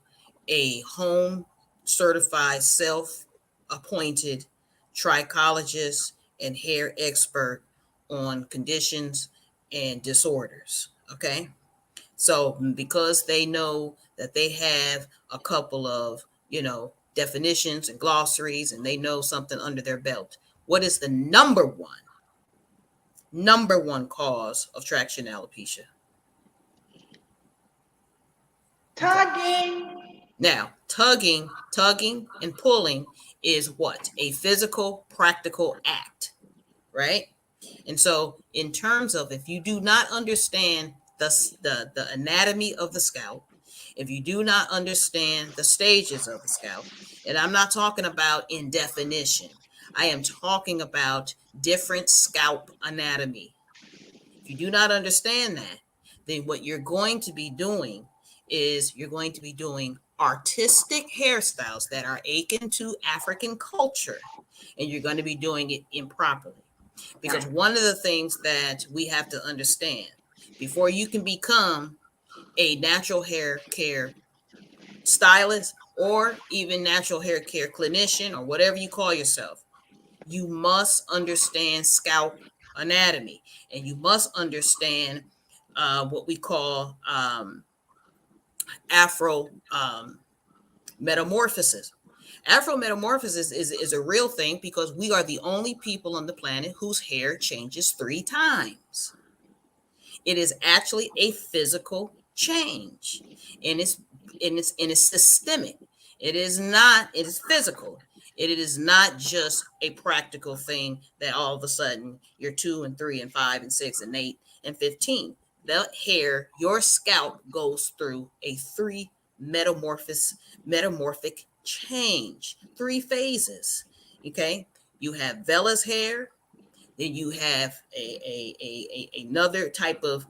a home certified self appointed trichologist and hair expert on conditions and disorders. Okay. So, because they know that they have a couple of, definitions and glossaries, and they know something under their belt, what is the number one cause of traction alopecia? Okay. tugging. Now, tugging and pulling is what? A physical, practical act, right? And so, in terms of, if you do not understand the anatomy of the scalp, if you do not understand the stages of the scalp, and I'm not talking about in definition, I am talking about different scalp anatomy. If you do not understand that, then what you're going to be doing is you're going to be doing artistic hairstyles that are akin to African culture, and you're going to be doing it improperly. Because one of the things that we have to understand before you can become a natural hair care stylist or even natural hair care clinician or whatever you call yourself, you must understand scalp anatomy, and you must understand what we call afro metamorphosis. Afro metamorphosis is a real thing because we are the only people on the planet whose hair changes 3 times. It is actually a physical change, and it's systemic. It is not. It is physical. It is not just a practical thing that all of a sudden you're 2 and 3 and 5 and 6 and 8 and 15. The hair, your scalp goes through a metamorphic change, 3 phases. Okay, you have vellus hair, then you have another type of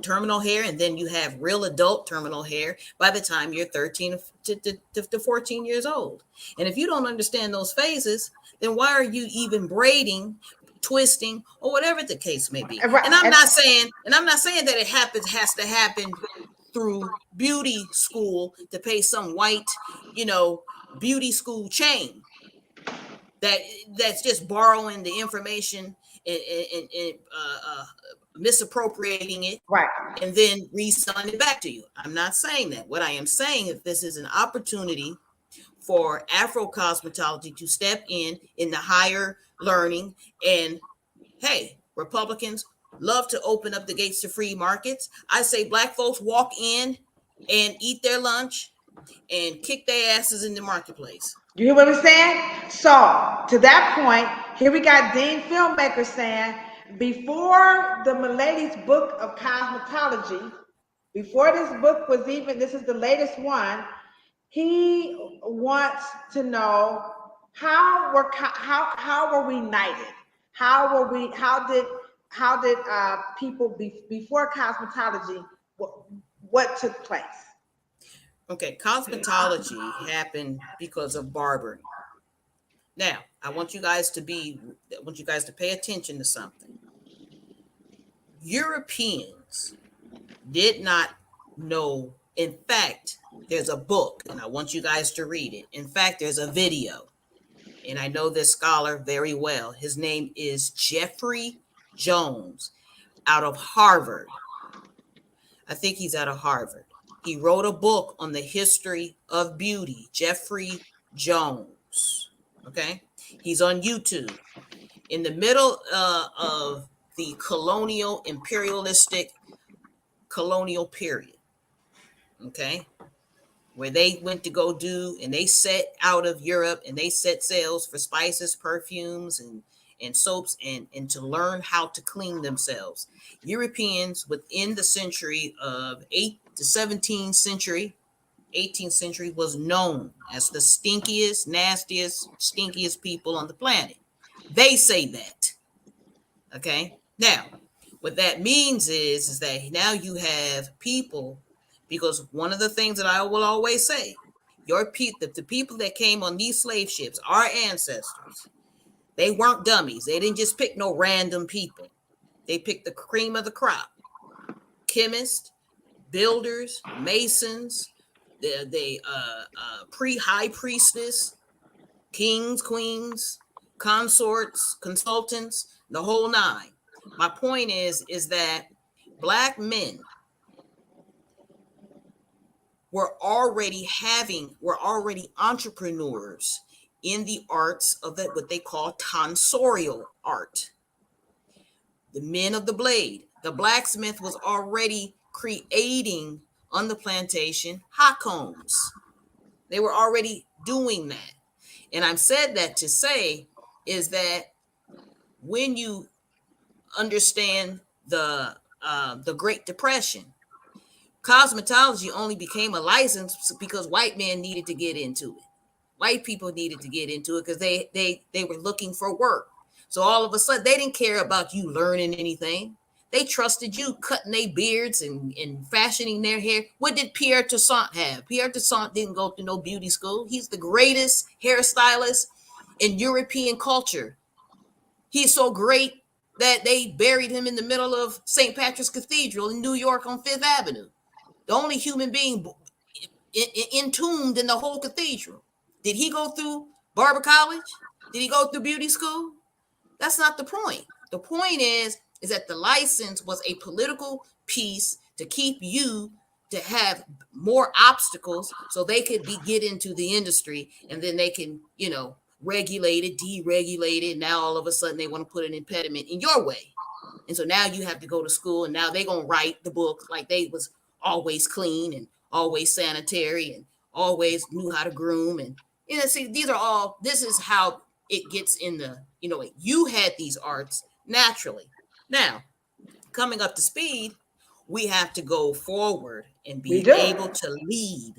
terminal hair, and then you have real adult terminal hair by the time you're 13 to 14 years old. And if you don't understand those phases, then why are you even braiding, twisting, or whatever the case may be? And I'm not saying that it has to happen through beauty school to pay some white, beauty school chain that's just borrowing the information and misappropriating it Right. and then reselling it back to you. I'm not saying that. What I am saying is this is an opportunity for Afro cosmetology to step in the higher learning. And hey, Republicans love to open up the gates to free markets. I say black folks walk in and eat their lunch and kick their asses in the marketplace. You hear what I'm saying? So, to that point, here we got Dean Filmmaker saying, before the Milady's book of cosmetology, before this book was even, this is the latest one, he wants to know how were we united? How were we? How did people before cosmetology? What took place? Okay, cosmetology happened because of barbering. Now, I want you guys to pay attention to something. Europeans did not know. In fact, there's a book, and I want you guys to read it. In fact, there's a video, and I know this scholar very well. His name is Jeffrey Jones out of Harvard. I think he's out of Harvard. He wrote a book on the history of beauty, Jeffrey Jones. Okay. He's on YouTube. In the middle of the imperialistic colonial period. Okay. Where they went to go do, and they set out of Europe and they set sails for spices, perfumes, and soaps, and to learn how to clean themselves. Europeans within the century of 8th to 17th century, 18th century, was known as the stinkiest, nastiest, stinkiest people on the planet. They say that. Okay. Now, what that means is that now you have people, because one of the things that I will always say, the people that came on these slave ships, our ancestors, they weren't dummies. They didn't just pick no random people. They picked the cream of the crop. Chemists, builders, masons, high priestess, kings, queens, consorts, consultants, the whole nine. My point is that Black men were already entrepreneurs in the arts of what they call tonsorial art. The men of the blade. The blacksmith was already creating on the plantation hot combs. They were already doing that. And I've said that to say is that when you understand the Great Depression, cosmetology only became a license because white men needed to get into it. White people needed to get into it because they were looking for work. So all of a sudden, they didn't care about you learning anything. They trusted you cutting their beards and fashioning their hair. What did Pierre Toussaint have? Pierre Toussaint didn't go to no beauty school. He's the greatest hairstylist in European culture. He's so great that they buried him in the middle of St. Patrick's Cathedral in New York on Fifth Avenue. The only human being entombed in the whole cathedral. Did he go through barber college? Did he go through beauty school? That's not the point. The point is that the license was a political piece to keep you to have more obstacles so they could get into the industry, and then they can, regulate it, deregulate it. Now all of a sudden they want to put an impediment in your way. And so now you have to go to school, and now they're going to write the book like they was always clean and always sanitary and always knew how to groom. And, see, this is how it gets in the, you had these arts naturally. Now, coming up to speed, we have to go forward and be able to lead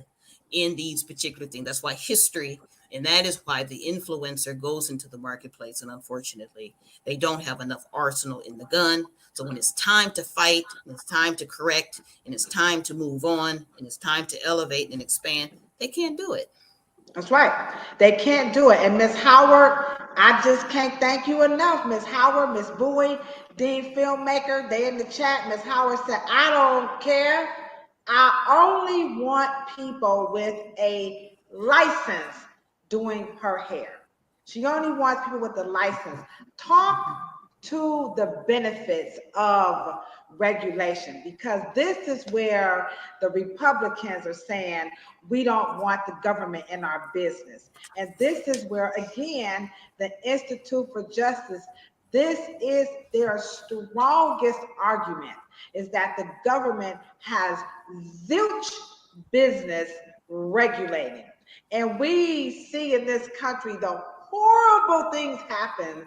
in these particular things. That's why history, and that is why the influencer goes into the marketplace. And unfortunately, they don't have enough arsenal in the gun. So when it's time to fight, and it's time to correct, and it's time to move on, and it's time to elevate and expand, they can't do it. That's right. They can't do it. And Miss Howard, I just can't thank you enough. Miss Howard, Miss Bowie, Dean Filmmaker, they in the chat. Miss Howard said, I don't care. I only want people with a license doing her hair. She only wants people with a license. Talk to the benefits of regulation, because this is where the Republicans are saying we don't want the government in our business. And this is where, again, the Institute for Justice, this is their strongest argument, is that the government has zilch business regulating. And we see in this country the horrible things happen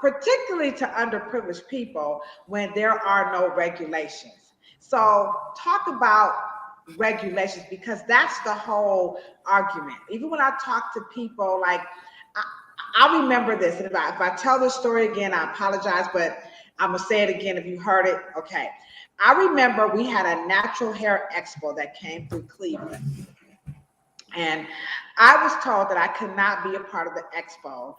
particularly to underprivileged people when there are no regulations. So talk about regulations, because that's the whole argument. Even when I talk to people, like I, I remember this, and if I tell this story again, I apologize, but I'm gonna say it again if you heard it. Okay. I remember we had a natural hair expo that came through Cleveland. And I was told that I could not be a part of the expo.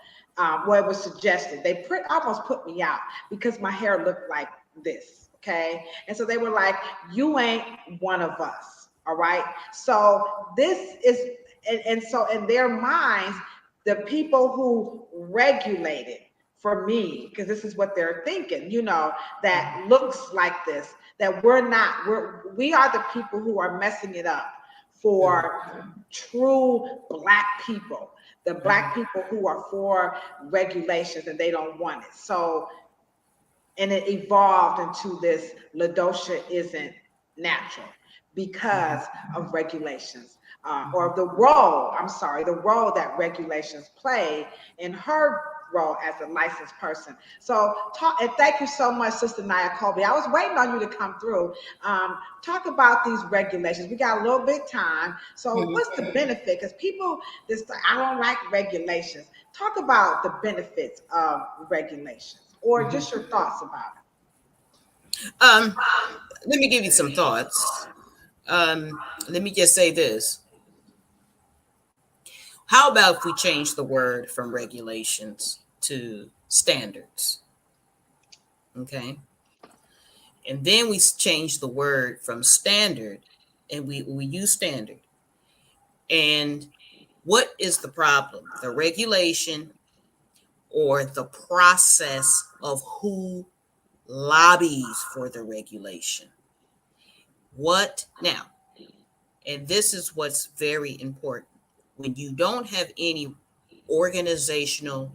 Well, it was suggested. They almost put me out because my hair looked like this. Okay. And so they were like, you ain't one of us. All right. So this is, and so in their minds, the people who regulated for me, because this is what they're thinking, that looks like this, that we are the people who are messing it up for true Black people, the Black people who are for regulations and they don't want it. So, and it evolved into this Ladosha isn't natural because of regulations, or the role that regulations play in her role as a licensed person. So and thank you so much, Sister Naya Colby. I was waiting on you to come through. Talk about these regulations. We got a little bit of time. So what's the benefit? Because people I don't like regulations. Talk about the benefits of regulations, or just your thoughts about it. Let me give you some thoughts. Let me just say this. How about if we change the word from regulations to standards? Okay. And then we change the word from standard and we use standard. And what is the problem? The regulation or the process of who lobbies for the regulation? What now? And this is what's very important. When you don't have any organizational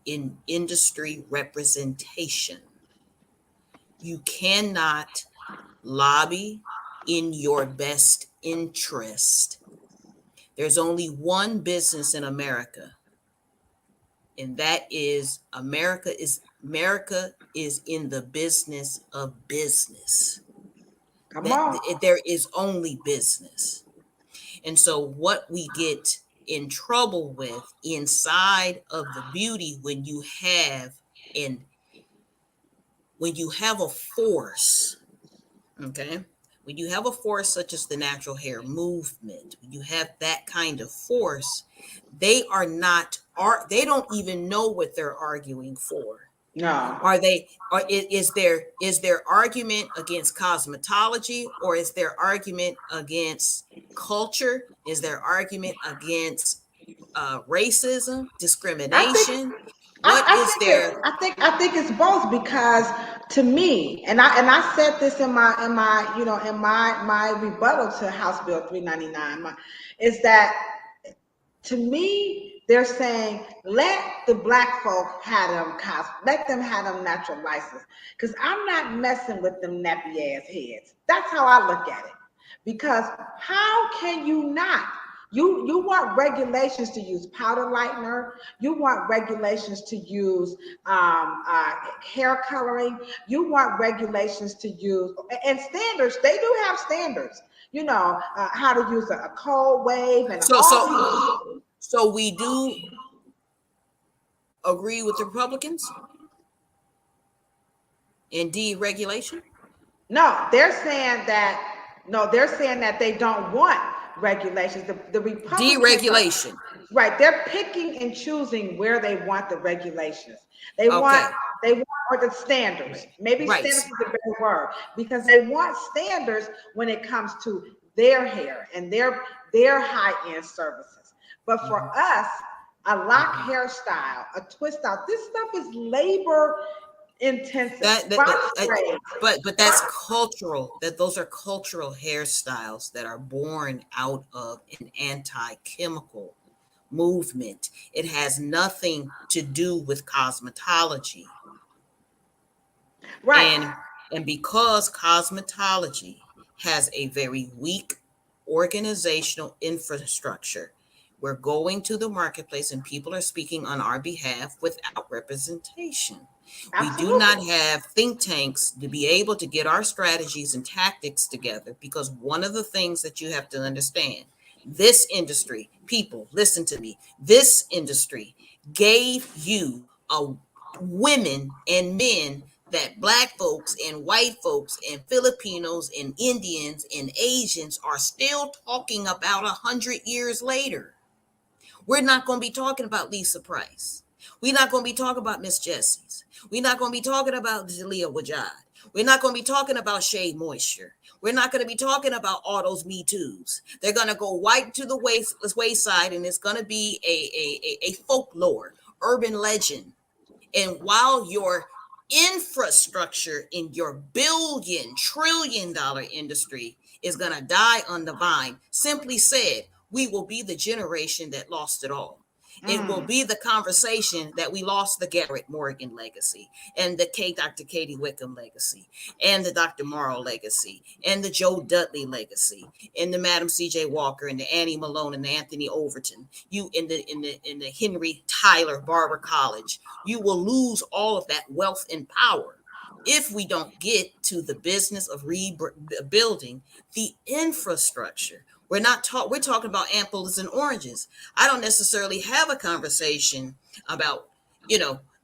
in industry representation, you cannot lobby in your best interest. There's only one business in America, and that is America is in the business of business. Come on. There is only business. And so what we get in trouble with inside of the beauty, when you have a force, okay, when you have a force such as the natural hair movement, when you have that kind of force, they don't even know what they're arguing for. No. Is their argument against cosmetology, or is their argument against culture? Is their argument against racism, discrimination? I think it's both, because to me, and I said this in my rebuttal to House Bill 399, is that to me, they're saying, let the Black folk let them have them natural license, because I'm not messing with them nappy ass heads. That's how I look at it. Because how can you not? You want regulations to use powder lightener. You want regulations to use hair coloring. You want regulations to use, and standards. They do have standards. How to use a cold wave and So we do agree with the Republicans in deregulation? No, they're saying that they don't want regulations. The Republicans deregulation. Right. They're picking and choosing where they want the regulations. They want or the standards. Maybe standards is a better word, because they want standards when it comes to their hair and their high-end services. But for us, a lock hairstyle, a twist out, this stuff is labor intensive. But that's cultural. Those are cultural hairstyles that are born out of an anti-chemical movement. It has nothing to do with cosmetology. Right. And because cosmetology has a very weak organizational infrastructure, We're going to the marketplace and people are speaking on our behalf without representation. We do not Absolutely. have think tanks to be able to get our strategies and tactics together, because one of the things that you have to understand, this industry, people, listen to me, this industry gave you a women and men that black folks and white folks and Filipinos and Indians and Asians are still talking about 100 years later. We're not going to be talking about Lisa Price. We're not going to be talking about Miss Jessie's. We're not going to be talking about Jalea Wajad. We're not going to be talking about Shea Moisture. We're not going to be talking about all those Me Too's. They're going to go right to the wayside, and it's going to be a folklore, urban legend. And while your infrastructure in your billion-trillion-dollar industry is going to die on the vine, simply said, we will be the generation that lost it all. It will be the conversation that we lost the Garrett Morgan legacy, and the Dr. Katie Wickham legacy, and the Dr. Morrow legacy, and the Joe Dudley legacy, and the Madam C.J. Walker, and the Annie Malone, and the Anthony Overton. You in the Henry Tyler Barber College. You will lose all of that wealth and power if we don't get to the business of rebuilding the infrastructure. We're talking about apples and oranges. I don't necessarily have a conversation about,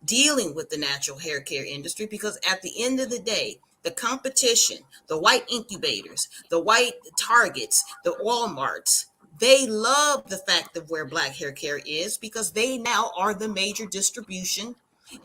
dealing with the natural hair care industry, because at the end of the day, the competition, the white incubators, the white Targets, the Walmarts, they love the fact of where black hair care is, because they now are the major distribution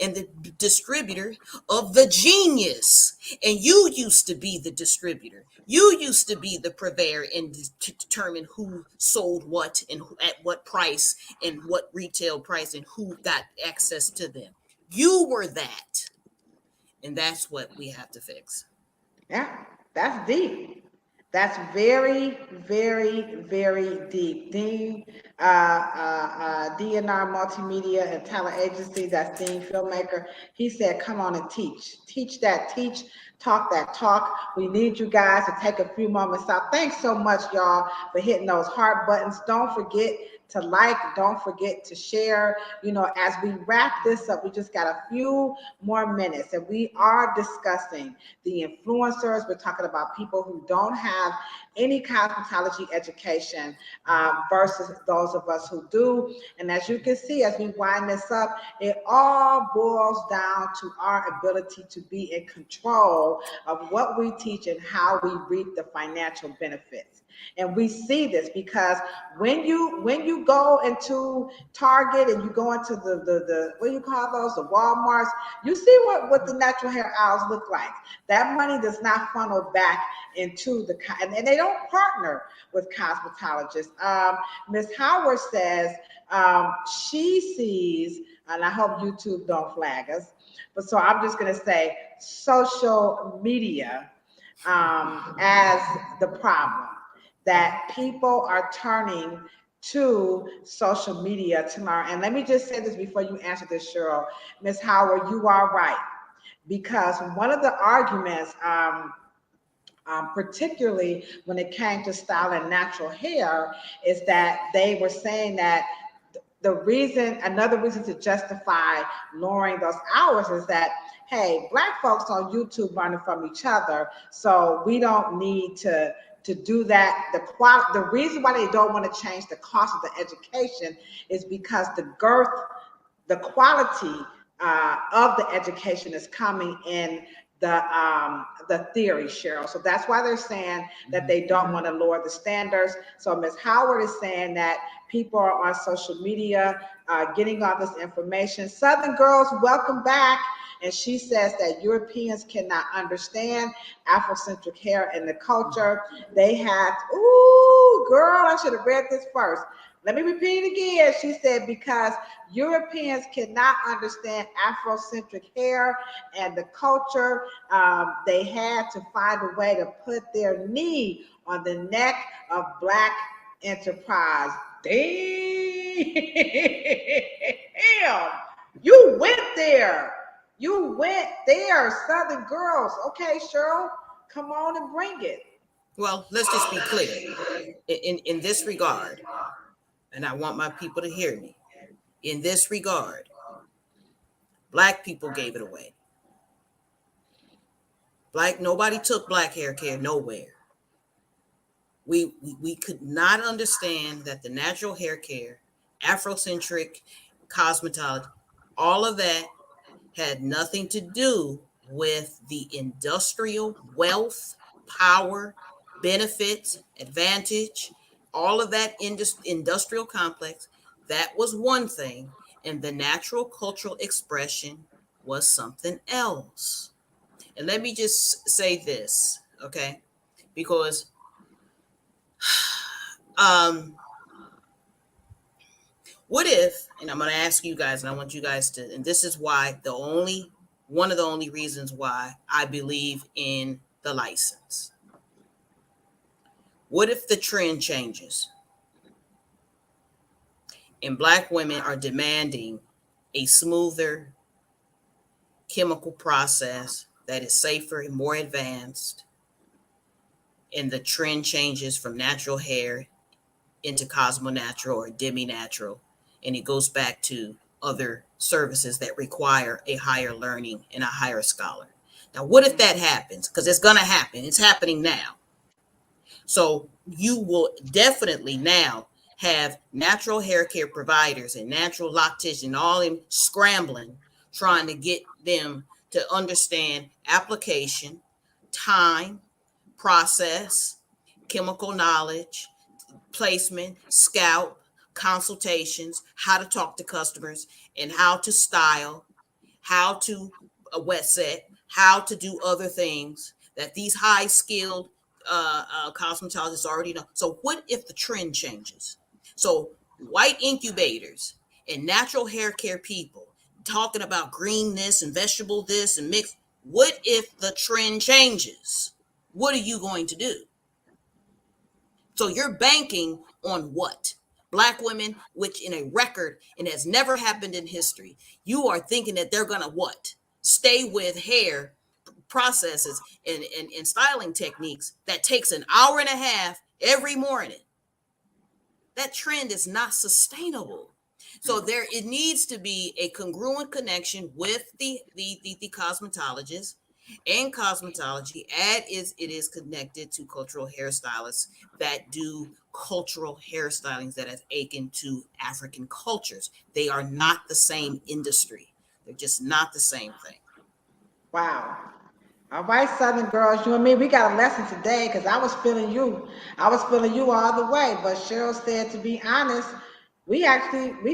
and the distributor of the genius. And you used to be the distributor. You used to be the purveyor and to determine who sold what and at what price and what retail price and who got access to them. You were that. And that's what we have to fix. Yeah, that's deep. That's very, very, very deep. Dean, DNR Multimedia and Talent Agency, that's Dean Filmmaker. He said, come on and teach. Teach that, teach, talk that talk. We need you guys to take a few moments out. Thanks so much, y'all, for hitting those heart buttons. Don't forget to like, don't forget to share. As we wrap this up, we just got a few more minutes, and we are discussing the influencers. We're talking about people who don't have any cosmetology education versus those of us who do. And as you can see, as we wind this up, it all boils down to our ability to be in control of what we teach and how we reap the financial benefits. And we see this because when you go into Target and you go into the what do you call those, the Walmarts, you see what the natural hair aisles look like. That money does not funnel back into and they don't partner with cosmetologists. Ms. Howard says she sees, and I hope YouTube don't flag us, but so I'm just going to say social media as the problem, that people are turning to social media to learn. And let me just say this before you answer this, Cheryl. Ms. Howard, you are right. Because one of the arguments, particularly when it came to styling natural hair, is that they were saying that another reason to justify lowering those hours is that, hey, Black folks on YouTube learning from each other, so we don't need to do that. The reason why they don't want to change the cost of the education is because the quality of the education is coming in the theory, Cheryl. So that's why they're saying that they don't want to lower the standards. So Ms. Howard is saying that people are on social media getting all this information. Southern Girls, welcome back. And she says that Europeans cannot understand Afrocentric hair and the culture. They have, ooh, girl, I should have read this first. Let me repeat it again. She said, because Europeans cannot understand Afrocentric hair and the culture, they had to find a way to put their knee on the neck of Black enterprise. Damn, you went there. You went there, Southern Girls. Okay, Cheryl, come on and bring it. Well, let's just be clear in this regard. and I want my people to hear me. In this regard, Black people gave it away. Nobody took Black hair care nowhere. We could not understand that the natural hair care, Afrocentric cosmetology, all of that had nothing to do with the industrial wealth, power, benefits, advantage, all of that industrial complex. That was one thing, and the natural cultural expression was something else. And let me just say this, okay? Because what if, and I'm going to ask you guys, and I want you guys to, and this is why one of the only reasons why I believe in the license. What if the trend changes and Black women are demanding a smoother chemical process that is safer and more advanced, and the trend changes from natural hair into Cosmo Natural or Demi Natural, and it goes back to other services that require a higher learning and a higher scholar. Now, what if that happens? Because it's going to happen. It's happening now. So you will definitely now have natural hair care providers and natural locticians all in scrambling, trying to get them to understand application, time, process, chemical knowledge, placement, scalp, consultations, how to talk to customers, and how to style, how to wet set, how to do other things that these high skilled cosmetologists already know. So what if the trend changes? So white incubators and natural hair care people talking about greenness and vegetable this and mix. What if the trend changes? What are you going to do? So you're banking on what? Black women, which in a record and has never happened in history, you are thinking that they're gonna what? Stay with hair processes and styling techniques that takes an hour and a half every morning. That trend is not sustainable. So it needs to be a congruent connection with the cosmetologist and cosmetology, as it is connected to cultural hairstylists that do cultural hairstylings that is akin to African cultures. They are not the same industry. They're just not the same thing. Wow. All right, Southern girls, you and me, we got a lesson today because I was feeling you. I was feeling you all the way. But Cheryl said, to be honest, we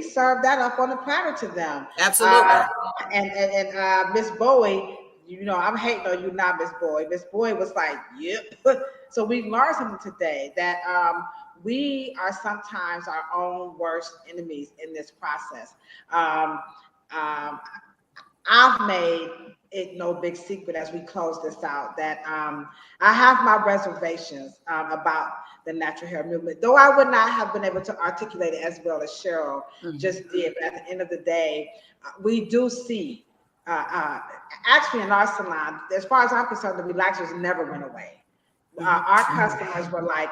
served that up on the platter to them. Absolutely. And Miss Bowie, you know, I'm hating on you now, Miss Bowie. Miss Bowie was like, yep. So we learned something today that we are sometimes our own worst enemies in this process. I've made it no big secret as we close this out that I have my reservations about the natural hair movement, though I would not have been able to articulate it as well as Cheryl just did. But at the end of the day, we do see, actually in our salon, as far as I'm concerned, the relaxers never went away. Our customers were like,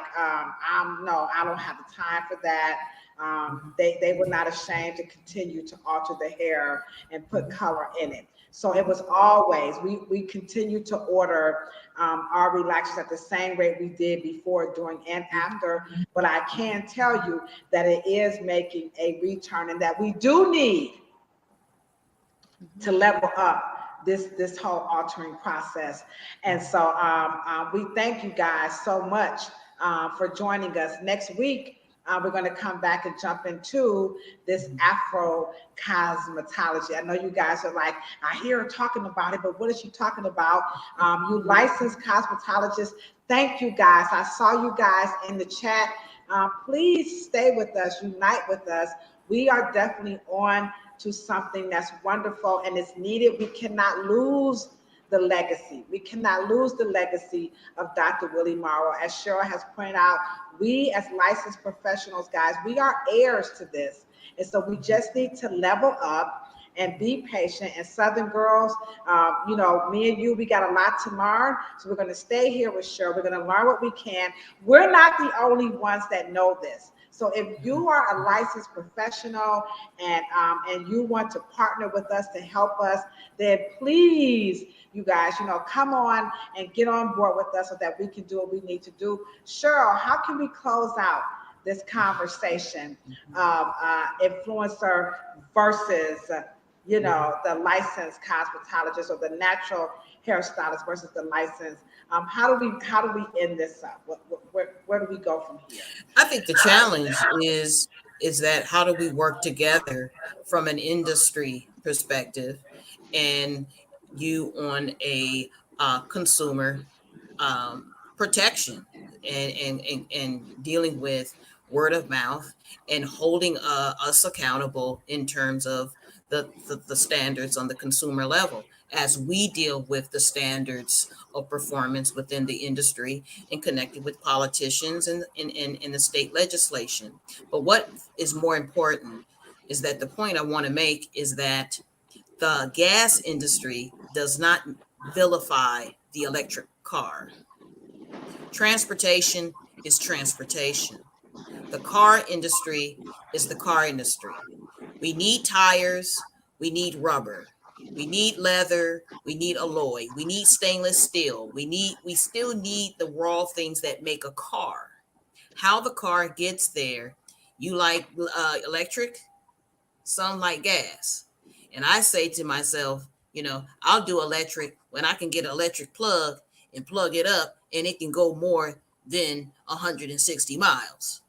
no, I don't have the time for that. They were not ashamed to continue to alter the hair and put color in it. So it was always, we continued to order our relaxers at the same rate we did before, during, and after. But I can tell you that it is making a return and that we do need to level up this whole altering process. And so we thank you guys so much for joining us. Next week, we're going to come back and jump into this Afro cosmetology. I know you guys are like, I hear her talking about it, but what is she talking about? You licensed cosmetologists, thank you guys. I saw you guys in the chat. Please stay with us, unite with us. We are definitely on to something that's wonderful and it's needed. We cannot lose the legacy. We cannot lose the legacy of Dr. Willie Morrow. As Cheryl has pointed out, we as licensed professionals, guys, we are heirs to this. And so we just need to level up and be patient. And Southern girls, you know, me and you, we got a lot to learn. So we're going to stay here with Cheryl. We're going to learn what we can. We're not the only ones that know this. So if you are a licensed professional and you want to partner with us to help us, then please, you guys, come on and get on board with us so that we can do what we need to do. Cheryl, how can we close out this conversation? Influencer versus the licensed cosmetologist or the natural hairstylist versus the licensed. How do we end this up? Where do we go from here? I think the challenge is that how do we work together from an industry perspective, and you on a consumer protection and dealing with word of mouth and holding us accountable in terms of the standards on the consumer level as we deal with the standards of performance within the industry and connected with politicians and in the state legislation. But what is more important is that the point I want to make is that the gas industry does not vilify the electric car. Transportation is transportation. The car industry is the car industry. We need tires, we need rubber, we need leather, we need alloy, we need stainless steel. We still need the raw things that make a car. How the car gets there, you like electric, some like gas. And I say to myself, I'll do electric when I can get an electric plug and plug it up and it can go more than 160 miles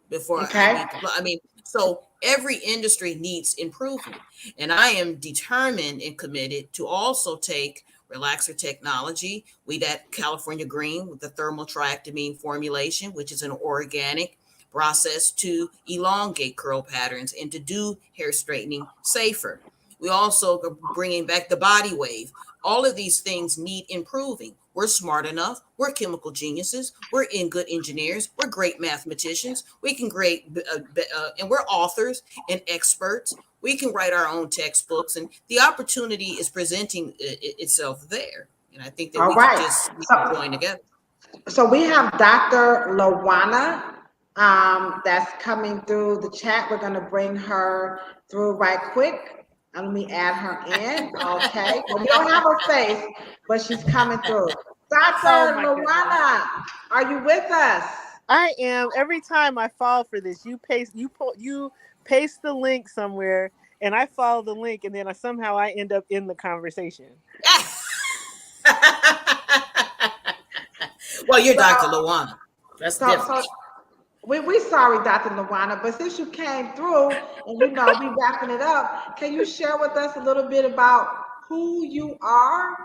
before I Okay. need to plug. I mean, so every industry needs improvement. And I am determined and committed to also take relaxer technology. We that California Green with the thermal triactamine formulation, which is an organic process to elongate curl patterns and to do hair straightening safer. We also are bringing back the body wave. All of these things need improving. We're smart enough. We're chemical geniuses. We're good engineers. We're great mathematicians. We can and we're authors and experts. We can write our own textbooks, and the opportunity is presenting itself there. And I think that All we can right. just join together. So we have Dr. Lawana that's coming through the chat. We're going to bring her through right quick. Let me add her in. Okay. Well, we don't have her face, but she's coming through. Oh Dr. my goodness. Lawana, are you with us? I am. Every time I fall for this, you paste the link somewhere, and I follow the link, and then somehow I end up in the conversation. Well, you're Dr. Lawana. That's different. So we sorry, Dr. Lawana, but since you came through and we wrapping it up, can you share with us a little bit about who you are?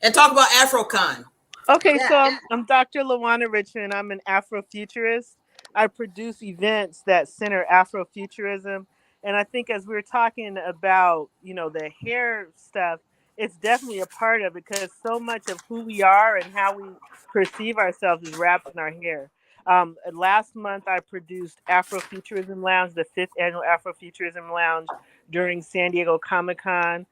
And talk about AfroCon. Okay, so I'm Dr. Lawana Richmond. I'm an Afrofuturist. I produce events that center Afrofuturism. And I think as we're talking about, the hair stuff, it's definitely a part of it because so much of who we are and how we perceive ourselves is wrapped in our hair. Last month, I produced Afrofuturism Lounge, the 5th annual Afrofuturism Lounge during San Diego Comic-Con,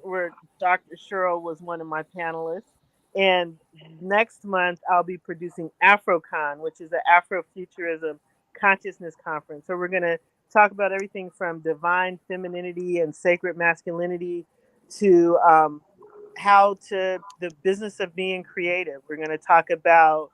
where Dr. Cheryl was one of my panelists. And next month, I'll be producing AfroCon, which is an Afrofuturism consciousness conference. So we're going to talk about everything from divine femininity and sacred masculinity to the business of being creative. We're going to talk about,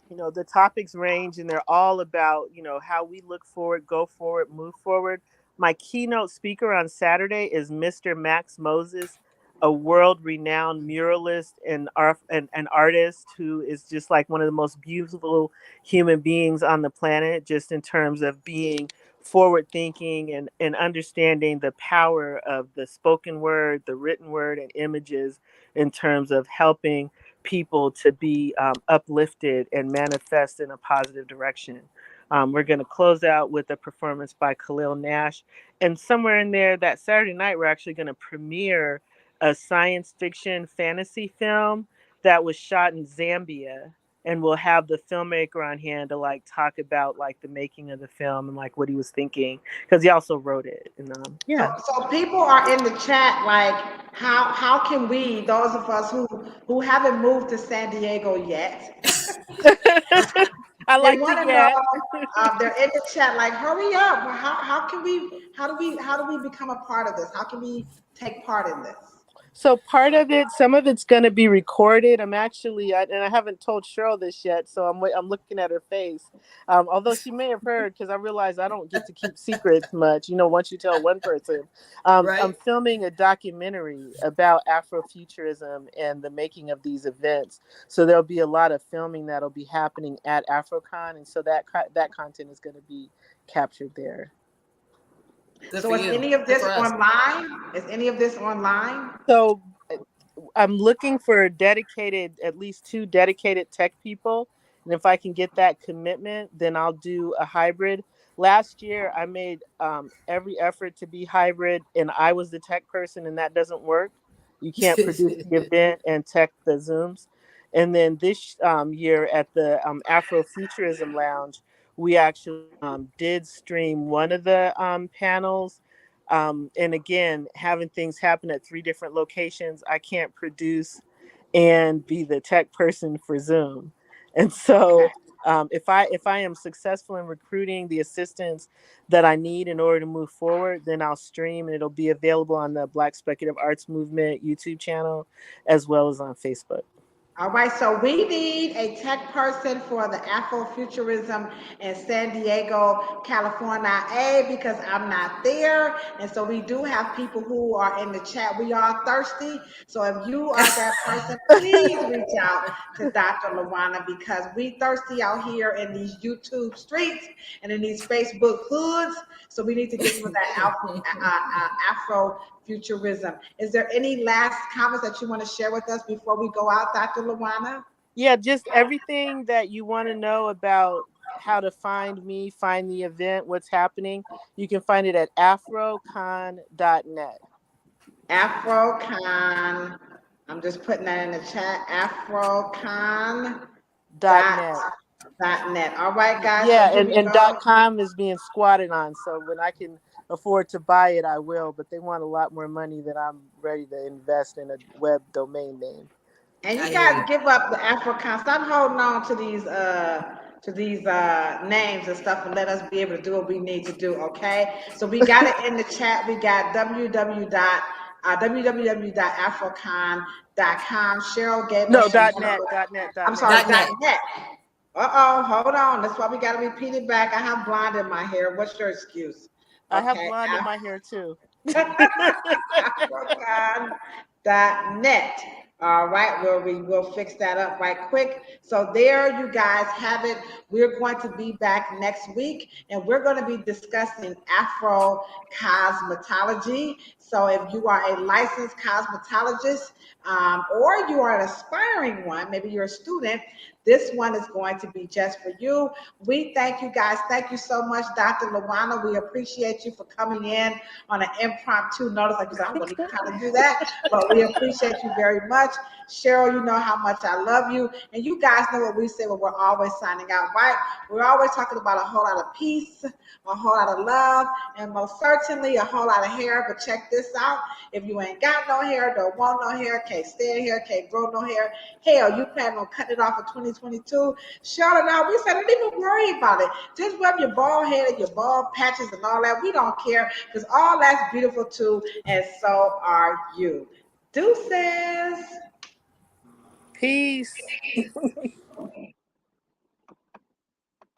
the topics range, and they're all about, how we look forward, go forward, move forward. My keynote speaker on Saturday is Mr. Max Moses, a world-renowned muralist and an artist who is just like one of the most beautiful human beings on the planet, just in terms of being forward-thinking and understanding the power of the spoken word, the written word, and images in terms of helping people to be uplifted and manifest in a positive direction. We're going to close out with a performance by Khalil Nash. And somewhere in there, that Saturday night, we're actually going to premiere a science fiction fantasy film that was shot in Zambia. And we'll have the filmmaker on hand to talk about the making of the film and what he was thinking, because he also wrote it. And So people are in the chat how can we, those of us who haven't moved to San Diego yet, I They like want the to know. yak. They're in the chat, like, hurry up. How can we? How do we become a part of this? How can we take part in this? So part of it, some of it's going to be recorded. I'm actually, and I haven't told Cheryl this yet, so I'm looking at her face. Although she may have heard, because I realize I don't get to keep secrets much. Once you tell one person, I'm Right. filming a documentary about Afrofuturism and the making of these events. So there'll be a lot of filming that'll be happening at AfroCon, and so that content is going to be captured there. Good So for is you. any of Good this for us. online? Is any of this online? So I'm looking for at least 2 dedicated tech people. And if I can get that commitment, then I'll do a hybrid. Last year, I made every effort to be hybrid, and I was the tech person, and that doesn't work. You can't produce the event and tech the Zooms. And then this year at the Afrofuturism Lounge, we actually did stream one of the panels, and again, having things happen at 3 different locations, I can't produce and be the tech person for Zoom. And Okay. so, if I am successful in recruiting the assistants that I need in order to move forward, then I'll stream, and it'll be available on the Black Speculative Arts Movement YouTube channel as well as on Facebook. All right, so we need a tech person for the Afrofuturism in San Diego, California, because I'm not there. And so we do have people who are in the chat. We are thirsty. So if you are that person, please reach out to Dr. Lawana, because we thirsty out here in these YouTube streets and in these Facebook hoods. So we need to get some of that Afrofuturism. Is there any last comments that you want to share with us before we go out, Dr. Lawana? Yeah, just everything that you want to know about how to find me, find the event, what's happening. You can find it at afrocon.net. Afrocon. I'm just putting that in the chat. Afrocon .net. dot net. All right, guys. So Yeah, here we and go. .com is being squatted on. So when I can afford to buy it, I will. But they want a lot more money than I'm ready to invest in a web domain name. And you I hear guys you. give up the Afrocon. Stop holding on to these names and stuff, and let us be able to do what we need to do. Okay. So we got it in the chat. We got www.afrocon.com. Cheryl gave No, us some .net, numbers. .net, I'm .net. sorry, .net. .net. Hold on. That's why we got to repeat it back. I have blonde in my hair. What's your excuse? I have Okay. blonde in my hair too. Afrocon.net. All right, well, we will fix that up right quick. So there you guys have it. We're going to be back next week, and we're going to be discussing Afro cosmetology. So if you are a licensed cosmetologist, or you are an aspiring one, maybe you're a student, this one is going to be just for you. We thank you guys. Thank you so much, Dr. Lawana. We appreciate you for coming in on an impromptu notice. Like you said, I'm going to try to do that, but we appreciate you very much. Cheryl, you know how much I love you. And you guys know what we say when we're always signing out, right? We're always talking about a whole lot of peace, a whole lot of love, and most certainly a whole lot of hair. But check this out. If you ain't got no hair, don't want no hair, can't stand hair, can't grow no hair, hell, you plan on cutting it off in 2022. Charlotte and I, we said, don't even worry about it. Just rub your bald head and your bald patches and all that. We don't care, because all that's beautiful too, and so are you. Deuces. Peace.